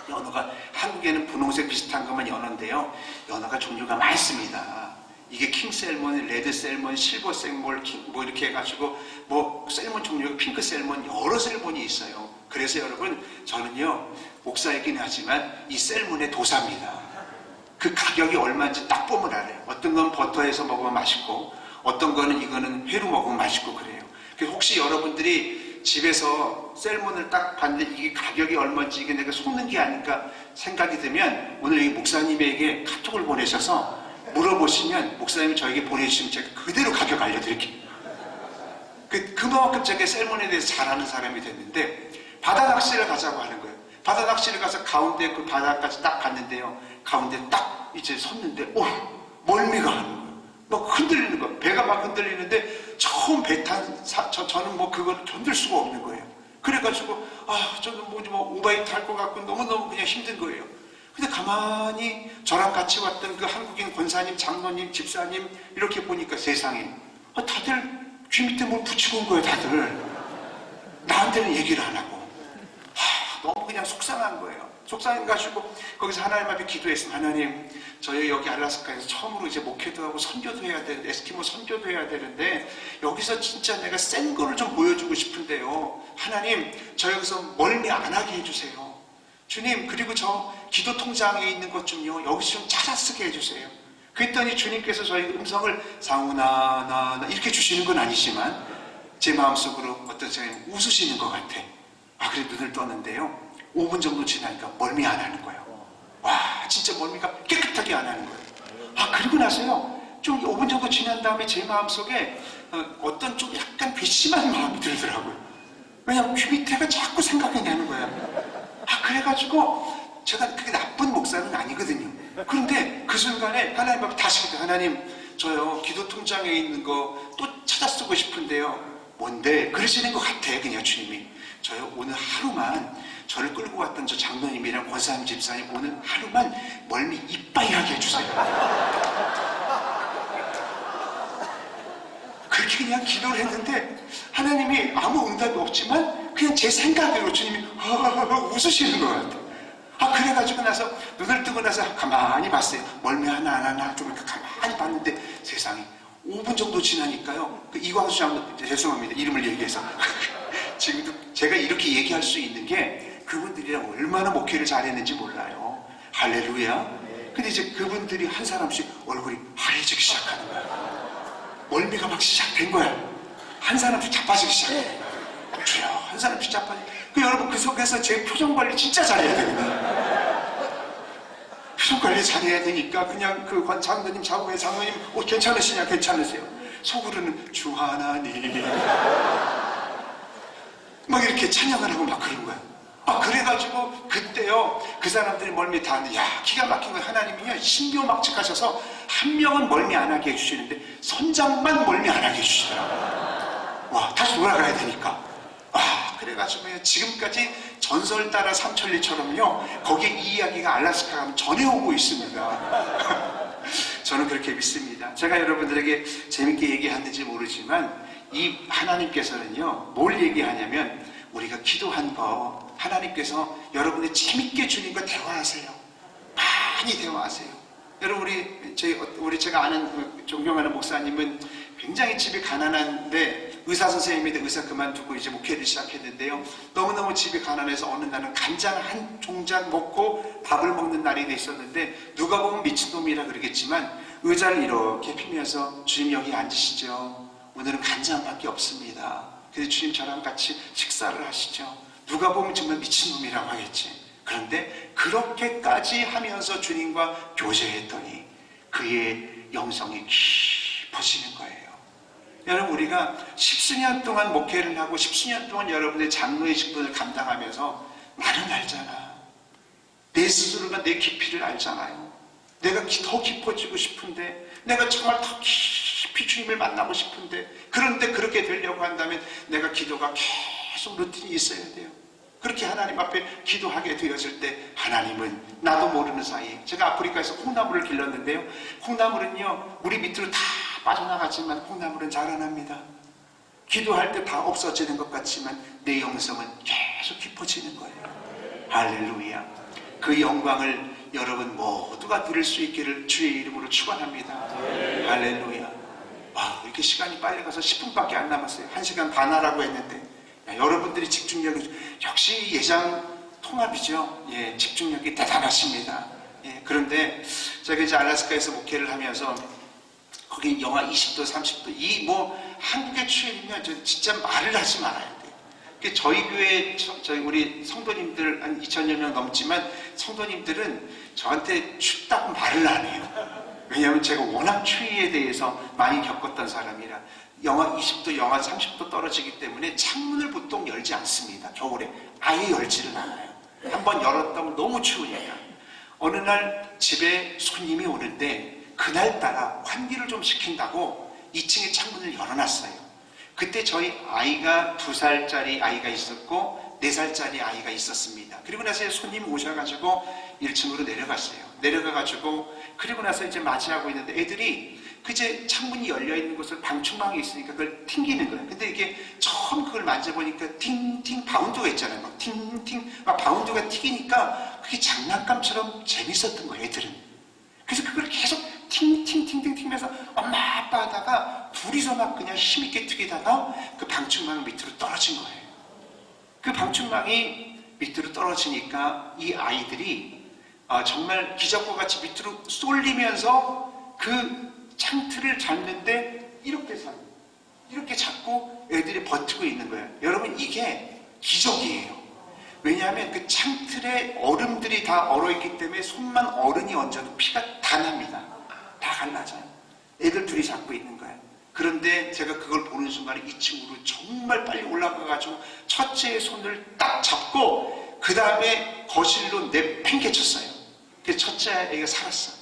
연어가, 한국에는 분홍색 비슷한 것만 연어인데요, 연어가 종류가 많습니다. 이게 킹셀몬, 레드셀몬, 실버셀몬, 뭐 이렇게 해가지고 뭐 셀몬 종류가 핑크셀몬, 여러 셀몬이 있어요. 그래서 여러분, 저는요 목사이긴 하지만 이 셀몬의 도사입니다. 그 가격이 얼마인지 딱 보면 알아요. 어떤 건 버터에서 먹으면 맛있고, 어떤 거는 이거는 회로 먹으면 맛있고 그래요. 그래서 혹시 여러분들이 집에서 셀몬을 딱 봤는데 이게 가격이 얼마인지, 이게 내가 속는 게 아닐까 생각이 들면, 오늘 이 목사님에게 카톡을 보내셔서 물어보시면 목사님이 저에게 보내주시면 제가 그대로 가격 알려드릴게요. 그만큼 제가 셀몬에 대해서 잘 아는 사람이 됐는데, 바다 낚시를 가자고 하는 거예요. 바다 낚시를 가서 가운데 그 바다까지 딱 갔는데요, 가운데 딱 이제 섰는데 멀미가 하는 거예요. 막 흔들리는 거예요. 배가 막 흔들리는데 처음 배 탄 저는 뭐 그걸 견딜 수가 없는 거예요. 그래가지고 저는 뭐 우바이트 할 것 같고 너무너무 그냥 힘든 거예요. 근데 가만히 저랑 같이 왔던 그 한국인 권사님, 장로님, 집사님 이렇게 보니까 세상에 다들 귀 밑에 뭘 붙이고 온 거예요. 다들 나한테는 얘기를 안 하고 너무 그냥 속상한 거예요. 속상해가지고 거기서 하나님 앞에 기도했습니다. 하나님, 저희 여기 알라스카에서 처음으로 이제 목회도 하고 선교도 해야 되는데, 에스키모 선교도 해야 되는데, 여기서 진짜 내가 센 거를 좀 보여주고 싶은데요. 하나님, 저 여기서 멀미 안 하게 해주세요. 주님, 그리고 저 기도 통장에 있는 것 좀요, 여기서 좀 찾아 쓰게 해주세요. 그랬더니 주님께서 저희 음성을 상우나 이렇게 주시는 건 아니지만 제 마음속으로 어떤 선생님 웃으시는 것 같아. 아, 그래 눈을 떴는데요, 5분 정도 지나니까 멀미 안 하는 거예요. 와, 진짜 멀미가 깨끗하게 안 하는 거예요. 아, 그리고 나서요, 좀 5분 정도 지난 다음에 제 마음속에 어떤 좀 약간 괘씸한 마음이 들더라고요. 왜냐하면 귀 밑에가 자꾸 생각이 나는 거예요. 아, 그래가지고 제가 그게 나쁜 목사는 아니거든요. 그런데 그 순간에 하나님 앞에 다시 기도, 하나님, 저요 기도 통장에 있는 거 또 찾아 쓰고 싶은데요. 뭔데? 그러시는 것 같아. 그냥 주님이, 저요 오늘 하루만 저를 끌고 왔던 저 장로님이랑 권사님 집사님 오늘 하루만 멀미 이빠이 하게 해주세요. 그렇게 그냥 기도를 했는데 하나님이 아무 응답이 없지만 그냥 제 생각으로 주님이 웃으시는 것 같아요. 아, 그래가지고 나서 눈을 뜨고 나서 가만히 봤어요. 멀미 하나 안 하나 좀 이렇게 가만히 봤는데 세상에 5분 정도 지나니까요, 그 이광수 장로, 죄송합니다, 이름을 얘기해서 지금도 제가 이렇게 얘기할 수 있는 게 그분들이랑 얼마나 목회를 잘했는지 몰라요. 할렐루야. 근데 이제 그분들이 한 사람씩 얼굴이 하얘지기 시작하는 거야. 멀미가 막 시작된 거야. 한 사람씩 자빠지기 시작해. 주여, 한 사람씩 자빠지기. 여러분, 그 속에서 제 표정 관리 진짜 잘해야 되거든요. 표정 관리 잘해야 되니까 그냥 그 장로님, 장로님, 장로님, 괜찮으시냐, 괜찮으세요? 속으로는 주 하나님 막 이렇게 찬양을 하고 막 그런 거야. 아, 그래가지고 그때요, 그 사람들이 멀미 다 하는데, 야, 기가 막힌 거야. 하나님이요 신묘막측하셔서 한 명은 멀미 안 하게 해주시는데 선장만 멀미 안 하게 해주시더라고요. 와, 다시 돌아가야 되니까. 와, 그래가지고요, 지금까지 전설 따라 삼천리처럼요, 거기에 이 이야기가 알라스카 가면 전해오고 있습니다. 저는 그렇게 믿습니다. 제가 여러분들에게 재밌게 얘기하는지 모르지만 이 하나님께서는요, 뭘 얘기하냐면 우리가 기도한 거 하나님께서 여러분의 재밌게 주님과 대화하세요. 많이 대화하세요. 여러분, 우리 제가 아는 존경하는 목사님은 굉장히 집이 가난한데 의사 선생님인데 의사 그만두고 이제 목회를 시작했는데요, 너무너무 집이 가난해서 어느 날은 간장 한 종작 먹고 밥을 먹는 날이 있었는데 누가 보면 미친놈이라 그러겠지만 의자를 이렇게 피면서 주님 여기 앉으시죠. 오늘은 간장밖에 없습니다. 그래서 주님 저랑 같이 식사를 하시죠. 누가 보면 정말 미친놈이라고 하겠지. 그런데 그렇게까지 하면서 주님과 교제했더니 그의 영성이 깊어지는 거예요. 여러분, 우리가 십수년 동안 목회를 하고 십수년 동안 여러분의 장로의 직분을 감당하면서 나는 알잖아. 내 스스로가 내 깊이를 알잖아요. 내가 더 깊어지고 싶은데, 내가 정말 더 깊이 주님을 만나고 싶은데, 그런데 그렇게 되려고 한다면 내가 기도가 계속 루틴이 있어야 돼요. 그렇게 하나님 앞에 기도하게 되어질 때 하나님은 나도 모르는 사이에, 제가 아프리카에서 콩나물을 길렀는데요, 콩나물은요 우리 밑으로 다 빠져나가지만 콩나물은 자라납니다. 기도할 때 다 없어지는 것 같지만 내 영성은 계속 깊어지는 거예요. 할렐루야. 그 영광을 여러분 모두가 누릴 수 있기를 주의 이름으로 축원합니다. 할렐루야. 와, 이렇게 시간이 빨리 가서 10분밖에 안 남았어요. 1시간 반 하라고 했는데, 야, 여러분들이 집중력이 역시 예장 통합이죠. 예, 집중력이 대단하십니다. 예, 그런데 제가 이제 알래스카에서 목회를 하면서 거기 영하 20도, 30도, 이 한국의 추위면 진짜 말을 하지 말아야 돼요. 저희 교회, 우리 성도님들 한 2,000여 명 넘지만 성도님들은 저한테 춥다고 말을 안 해요. 왜냐하면 제가 워낙 추위에 대해서 많이 겪었던 사람이라. 영하 20도, 영하 30도 떨어지기 때문에 창문을 보통 열지 않습니다. 겨울에 아예 열지를 않아요. 한번 열었다면 너무 추우니까. 어느 날 집에 손님이 오는데 그날따라 환기를 좀 시킨다고 2층에 창문을 열어놨어요. 그때 저희 아이가 2살짜리 아이가 있었고 4살짜리 아이가 있었습니다. 그리고 나서 손님이 오셔가지고 1층으로 내려갔어요. 내려가가지고 그리고 나서 이제 맞이하고 있는데 애들이 그제 창문이 열려있는 곳을 방충망이 있으니까 그걸 튕기는 거예요. 근데 이게 처음 그걸 만져보니까 팅팅 바운드가 있잖아요. 막 팅팅 막 바운드가 튀기니까 그게 장난감처럼 재밌었던 거예요, 애들은. 그래서 그걸 계속 팅팅팅팅 튀면서 엄마 아빠 하다가 둘이서 막 그냥 힘있게 튀기다가 그 방충망 밑으로 떨어진 거예요. 그 방충망이 밑으로 떨어지니까 이 아이들이 정말 기적과 같이 밑으로 쏠리면서 그 창틀을 잡는데 이렇게 잡고 애들이 버티고 있는 거예요. 여러분, 이게 기적이에요. 왜냐하면 그 창틀에 얼음들이 다 얼어있기 때문에 손만 어른이 얹어도 피가 다 납니다. 다 갈라져요. 애들 둘이 잡고 있는 거예요. 그런데 제가 그걸 보는 순간에 이 친구를 정말 빨리 올라가가지고 첫째의 손을 딱 잡고 그 다음에 거실로 내팽개쳤어요. 그래서 첫째 아이가 살았어요.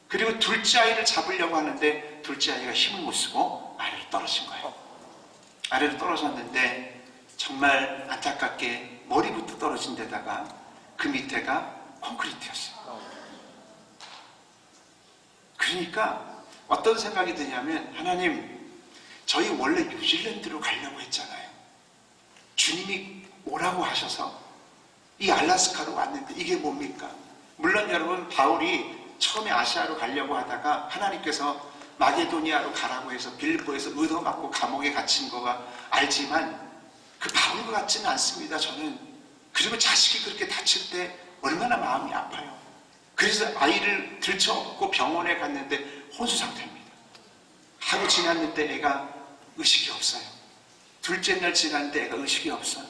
그리고 둘째 아이를 잡으려고 하는데 둘째 아이가 힘을 못 쓰고 아래로 떨어진 거예요. 아래로 떨어졌는데 정말 안타깝게 머리부터 떨어진 데다가 그 밑에가 콘크리트였어요. 그러니까 어떤 생각이 드냐면, 하나님, 저희 원래 뉴질랜드로 가려고 했잖아요. 주님이 오라고 하셔서 이 알래스카로 왔는데 이게 뭡니까? 물론 여러분, 바울이 처음에 아시아로 가려고 하다가 하나님께서 마게도니아로 가라고 해서 빌립보에서 얻어맞고 감옥에 갇힌 거가 알지만 그 바울과 같지는 않습니다, 저는. 그리고 자식이 그렇게 다칠 때 얼마나 마음이 아파요. 그래서 아이를 들쳐업고 병원에 갔는데 혼수 상태입니다. 하루 지났는데 애가 의식이 없어요. 둘째 날 지났는데 애가 의식이 없어요.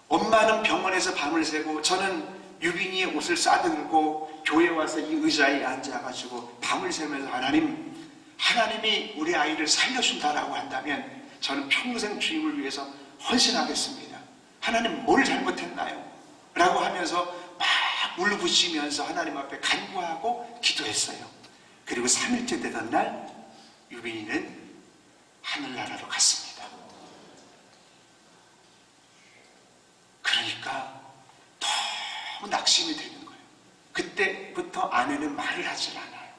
엄마는 병원에서 밤을 새고 저는 유빈이의 옷을 싸들고 교회에 와서 이 의자에 앉아가지고 밤을 새면서 하나님이 우리 아이를 살려준다라고 한다면 저는 평생 주님을 위해서 헌신하겠습니다. 하나님, 뭘 잘못했나요? 라고 하면서 막 울부짖으면서 하나님 앞에 간구하고 기도했어요. 그리고 3일째 되던 날 유빈이는 하늘나라로 갔습니다. 그러니까 너무 낙심이 되는 거예요. 그때부터 아내는 말을 하질 않아요.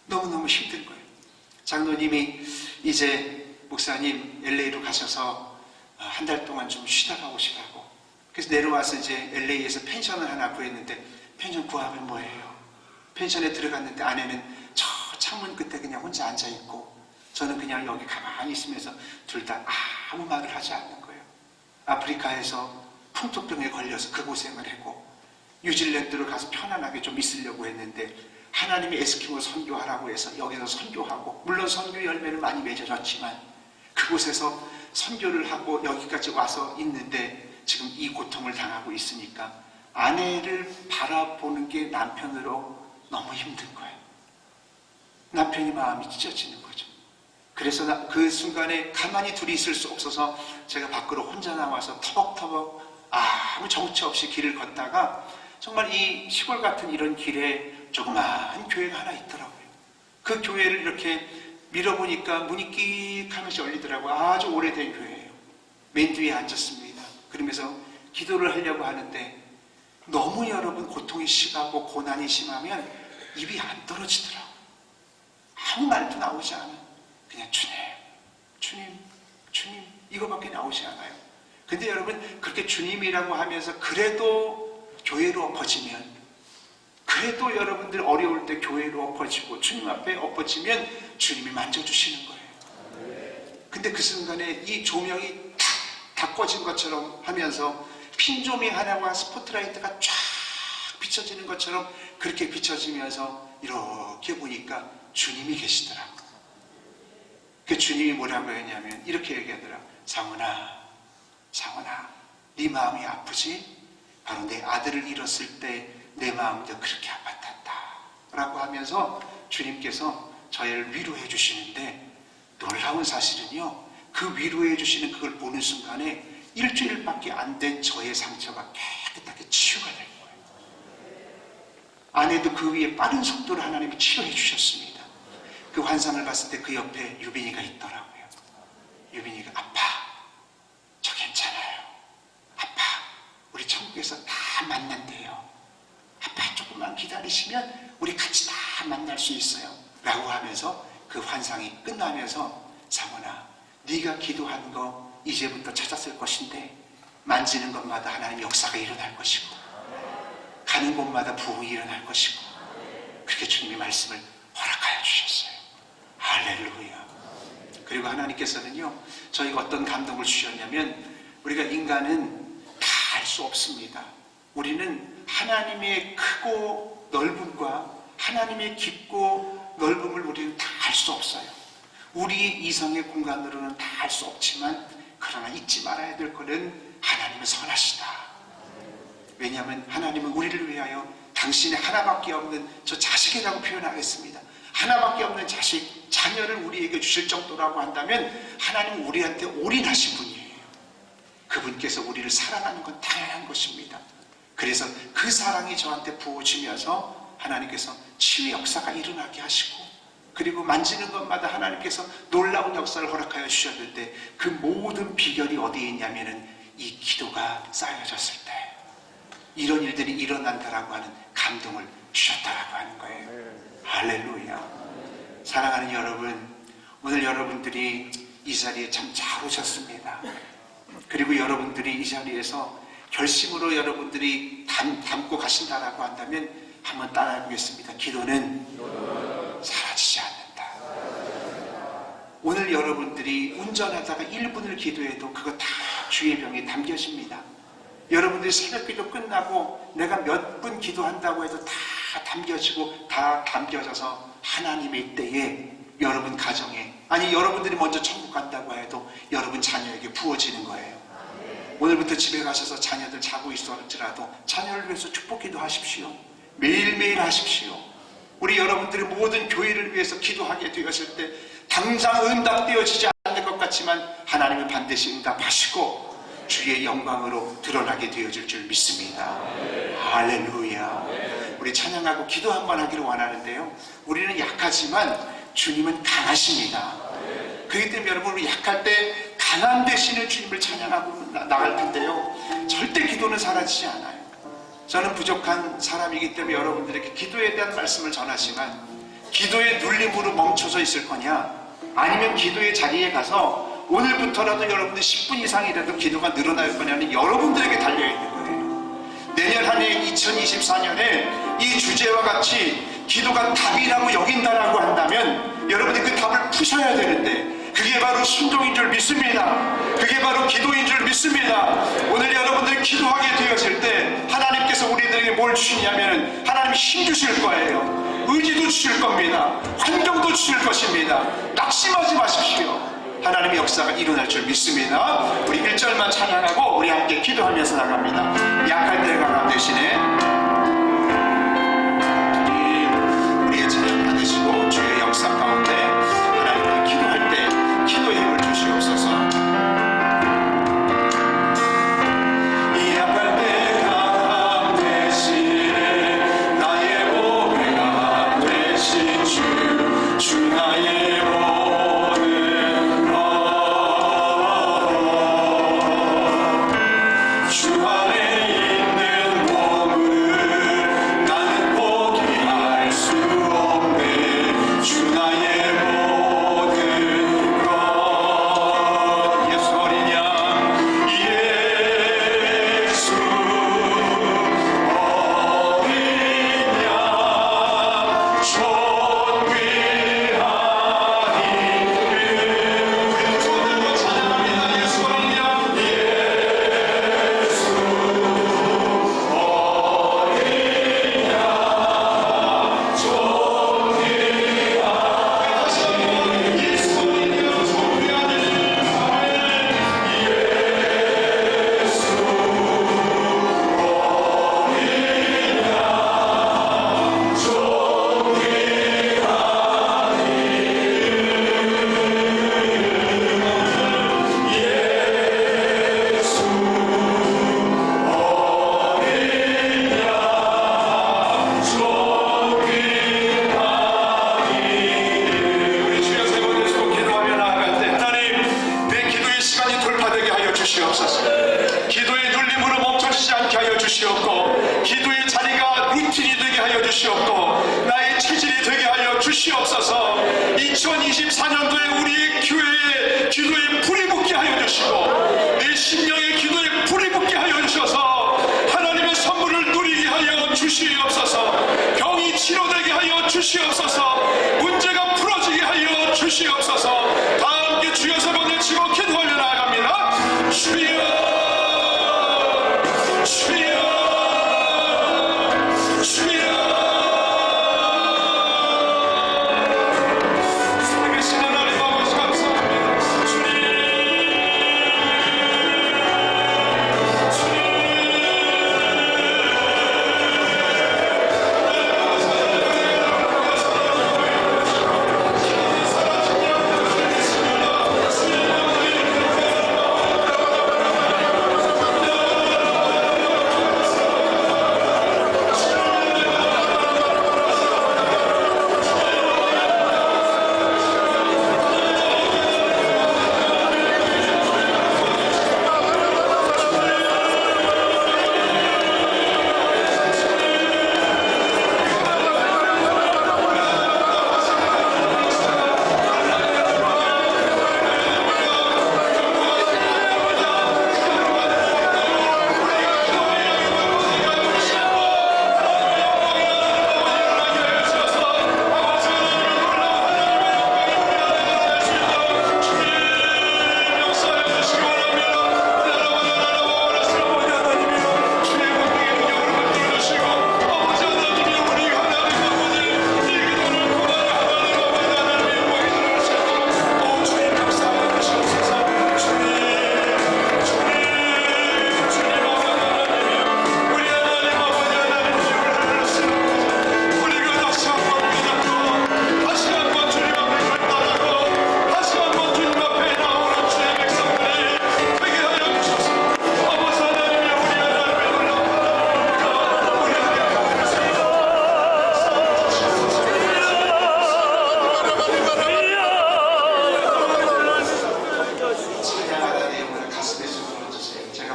너무너무 힘든 거예요. 장로님이 이제 목사님 LA로 가셔서 한 달 동안 좀 쉬다 가오시라고. 그래서 내려와서 이제 LA에서 펜션을 하나 구했는데, 펜션 구하면 뭐예요? 펜션에 들어갔는데 아내는 저 창문 끝에 그냥 혼자 앉아있고 저는 그냥 여기 가만히 있으면서 둘 다 아무 말을 하지 않는 거예요. 아프리카에서 풍토병에 걸려서 그 고생을 하고 뉴질랜드로 가서 편안하게 좀 있으려고 했는데 하나님이 에스키모 선교하라고 해서 여기서 선교하고, 물론 선교 열매는 많이 맺어졌지만 그곳에서 선교를 하고 여기까지 와서 있는데 지금 이 고통을 당하고 있으니까 아내를 바라보는 게 남편으로 너무 힘든 거예요. 남편이 마음이 찢어지는 거죠. 그래서 그 순간에 가만히 둘이 있을 수 없어서 제가 밖으로 혼자 나와서 터벅터벅 아무 정처 없이 길을 걷다가 정말 이 시골 같은 이런 길에 조그마한 교회가 하나 있더라고요. 그 교회를 이렇게 밀어보니까 문이 끽 하면서 열리더라고요. 아주 오래된 교회예요. 맨 뒤에 앉았습니다. 그러면서 기도를 하려고 하는데 너무 여러분 고통이 심하고 고난이 심하면 입이 안 떨어지더라고요. 아무 말도 나오지 않아. 그냥 주님 이거밖에 나오지 않아요. 근데 여러분, 그렇게 주님이라고 하면서 그래도 교회로 엎어지면, 그래도 여러분들 어려울 때 교회로 엎어지고 주님 앞에 엎어지면 주님이 만져주시는 거예요. 근데 그 순간에 이 조명이 다 꺼진 것처럼 하면서 핀조명 하나와 스포트라이트가 쫙 비춰지는 것처럼 그렇게 비춰지면서 이렇게 보니까 주님이 계시더라고요. 그 주님이 뭐라고 했냐면 이렇게 얘기하더라. 상훈아, 네 마음이 아프지? 바로 내 아들을 잃었을 때 내 마음도 그렇게 아팠단다 라고 하면서 주님께서 저희를 위로해 주시는데, 놀라운 사실은요, 그 위로해 주시는 그걸 보는 순간에 일주일밖에 안 된 저의 상처가 깨끗하게 치유가 된 거예요. 아내도 그 위에 빠른 속도로 하나님이 치료해 주셨습니다. 그 환상을 봤을 때 그 옆에 유빈이가 있더라고요. 유빈이가 아빠, 저 괜찮아요. 아빠, 우리 천국에서 다 만난대요. 아빠, 조금만 기다리시면 우리 같이 다 만날 수 있어요 라고 하면서 그 환상이 끝나면서, 상훈아, 네가 기도한 거 이제부터 찾았을 것인데 만지는 것마다 하나님 역사가 일어날 것이고 가는 곳마다 부흥이 일어날 것이고, 그렇게 주님이 말씀을 허락하여 주셨어요. 할렐루야. 그리고 하나님께서는요, 저희가 어떤 감동을 주셨냐면, 우리가 인간은 다 알 수 없습니다. 우리는 하나님의 크고 넓음과 하나님의 깊고 넓음을 우리는 다 알 수 없어요. 우리 이성의 공간으로는 다 알 수 없지만, 그러나 잊지 말아야 될 것은 하나님은 선하시다. 왜냐하면 하나님은 우리를 위하여 당신의 하나밖에 없는 저 자식이라고 표현하겠습니다. 하나밖에 없는 자식, 자녀를 우리에게 주실 정도라고 한다면 하나님은 우리한테 올인하신 분이에요. 그분께서 우리를 사랑하는 건 당연한 것입니다. 그래서 그 사랑이 저한테 부어지면서 하나님께서 치유의 역사가 일어나게 하시고, 그리고 만지는 것마다 하나님께서 놀라운 역사를 허락하여 주셨는데, 그 모든 비결이 어디에 있냐면은 이 기도가 쌓여졌을 때 이런 일들이 일어난다라고 하는 감동을 주셨다라고 하는 거예요. 할렐루야. 사랑하는 여러분, 오늘 여러분들이 이 자리에 참 잘 오셨습니다. 그리고 여러분들이 이 자리에서 결심으로 여러분들이 담고 가신다라고 한다면 한번 따라해 보겠습니다. 기도는 사라지지 않는다. 오늘 여러분들이 운전하다가 1분을 기도해도 그거 다 주의 병에 담겨집니다. 여러분들이 새벽기도 끝나고 내가 몇 분 기도한다고 해도 다 담겨지고 다 담겨져서 하나님의 때에 여러분 가정에, 아니 여러분들이 먼저 천국 간다고 해도 여러분 자녀에게 부어지는 거예요. 오늘부터 집에 가셔서 자녀들 자고 있을지라도 자녀를 위해서 축복기도 하십시오. 매일매일 하십시오. 우리 여러분들의 모든 교회를 위해서 기도하게 되었을 때 당장 응답되어지지 않을 것 같지만 하나님은 반드시 응답하시고 주의 영광으로 드러나게 되어질 줄 믿습니다. 할렐루야. 우리 찬양하고 기도 한번 하기를 원하는데요, 우리는 약하지만 주님은 강하십니다. 그렇기 때문에 여러분, 우리 약할 때 강한 대신에 주님을 찬양하고 나갈 텐데요, 절대 기도는 사라지지 않아요. 저는 부족한 사람이기 때문에 여러분들에게 기도에 대한 말씀을 전하지만, 기도의 눌림으로 멈춰져 있을 거냐, 아니면 기도의 자리에 가서 오늘부터라도 여러분들 10분 이상이라도 기도가 늘어날 거냐는 여러분들에게 달려있는 거예요. 내년 한 해 2024년에 이 주제와 같이 기도가 답이라고 여긴다라고 한다면 여러분이 그 답을 푸셔야 되는데, 그게 바로 순종인 줄 믿습니다. 그게 바로 기도인 줄 믿습니다. 오늘 여러분들이 기도하게 되었을 때 하나님께서 우리들에게 뭘 주시냐면, 하나님 힘 주실 거예요. 의지도 주실 겁니다. 환경도 주실 것입니다. 낙심하지 마십시오. 하나님의 역사가 일어날 줄 믿습니다. 우리 1절만 찬양하고 우리 함께 기도하면서 나갑니다. 약할 때 강함 대신에 우리의 찬양 받으시고 주의 역사 가운데 하나님과 기도할 때 기도의 힘을 주시옵소서. 약할 때 강함 대신에 나의 보배가 되신 주 나의 모든 것, 주 안에 있는 보물을 나는 포기할 수 없네. 주 나의 모든 것. 예수 어린 양, 예수 어린 양, 존귀하니 우리 손들고 찬양합니다. 예수 어린 양, 예수 어린 양, 존귀하니 다시 한번 예수 어린 양, 존귀하니 우리 주여 세 번 예수 기도하며 나아갈 때, 하나님 내 기도의 시간이 돌파되게 하여 주시옵소서. 기도의 눌림으로 멈춰지지 않게 하여 주시옵고, 기도의 자리가 루틴이 되게 하여 주시옵고, 나의 체질이 되게 하여 주시옵소서. 2024년도에 우리의 교회에 기도에 불이 붙게 하여 주시고, 내 심령의 기도에 불이 붙게 하여 주셔서 하나님의 선물을 누리게 하여 주시옵소서. 주시옵소서. 문제가 풀어지게 하여 주시옵소서. 다 함께 주여 세 번을 치고 기도하려 나아갑니다. 주여, 주여, 주여. 살아계신 하나님 아버지 감사합니다. 주님,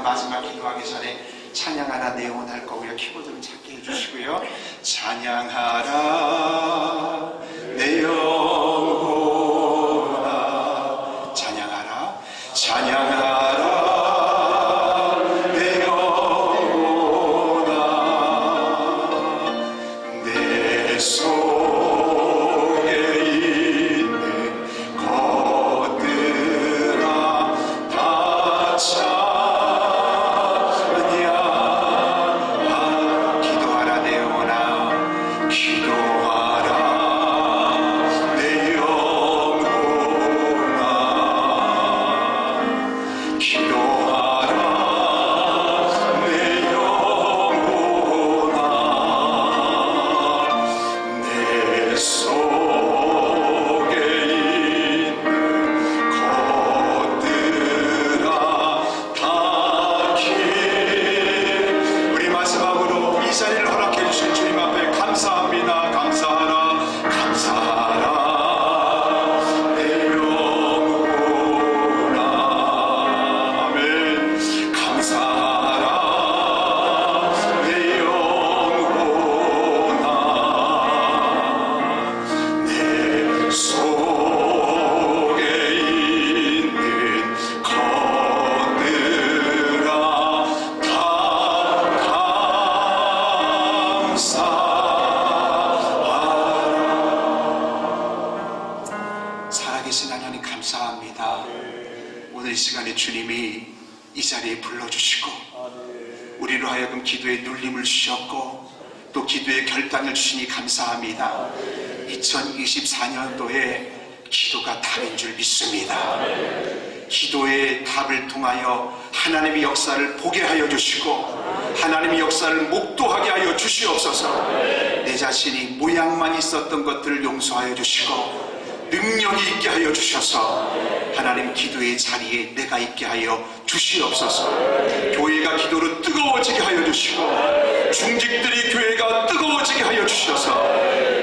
마지막 기도하기 전에 찬양하라 내 영혼 할 거고요. 키보드를 찾게 해주시고요. 찬양하라 내 영혼아, 찬양하라, 찬양하라 내 영혼아, 내 속에 있는 것들아 다 오늘 이 시간에 주님이 이 자리에 불러주시고 우리로 하여금 기도의 눌림을 주셨고 또 기도의 결단을 주시니 감사합니다. 2024년도에 기도가 답인 줄 믿습니다. 기도의 답을 통하여 하나님의 역사를 보게 하여 주시고 하나님의 역사를 목도하게 하여 주시옵소서. 내 자신이 모양만 있었던 것들을 용서하여 주시고 능력이 있게 하여 주셔서 하나님 기도의 자리에 내가 있게 하여 주시옵소서. 교회가 기도로 뜨거워지게 하여 주시고 중직들이 교회가 뜨거워지게 하여 주셔서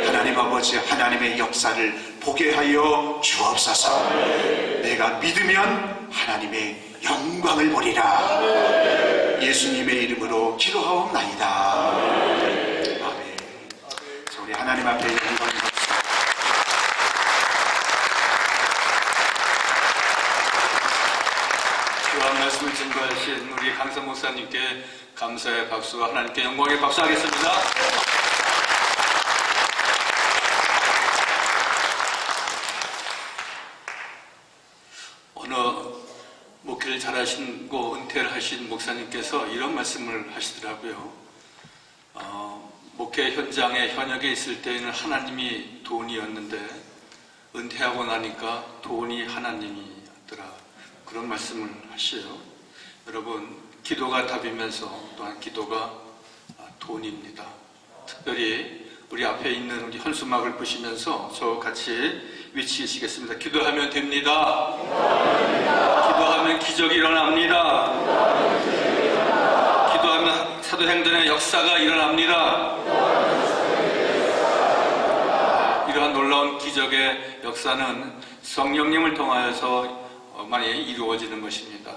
하나님 아버지 하나님의 역사를 보게 하여 주옵소서. 내가 믿으면 하나님의 영광을 보리라. 예수님의 이름으로 기도하옵나이다. 아멘. 우리 하나님 앞에 영광을 말씀을 증거하신 우리 강선 목사님께 감사의 박수와 하나님께 영광의 박수 하겠습니다. 잘하시고 은퇴를 하신 목사님께서 이런 말씀을 하시더라고요. 목회 현장에 현역에 있을 때에는 하나님이 돈이었는데 은퇴하고 나니까 돈이 하나님이었더라. 그런 말씀을 하시요. 여러분, 기도가 답이면서 또한 기도가 돈입니다. 특별히 우리 앞에 있는 우리 현수막을 보시면서 저 같이 외치시겠습니다. 기도하면 됩니다. 기도하면 기적이 일어납니다. 기도하면 사도행전의 역사가 일어납니다. 이러한 놀라운 기적의 역사는 성령님을 통하여서 많이 이루어지는 것입니다.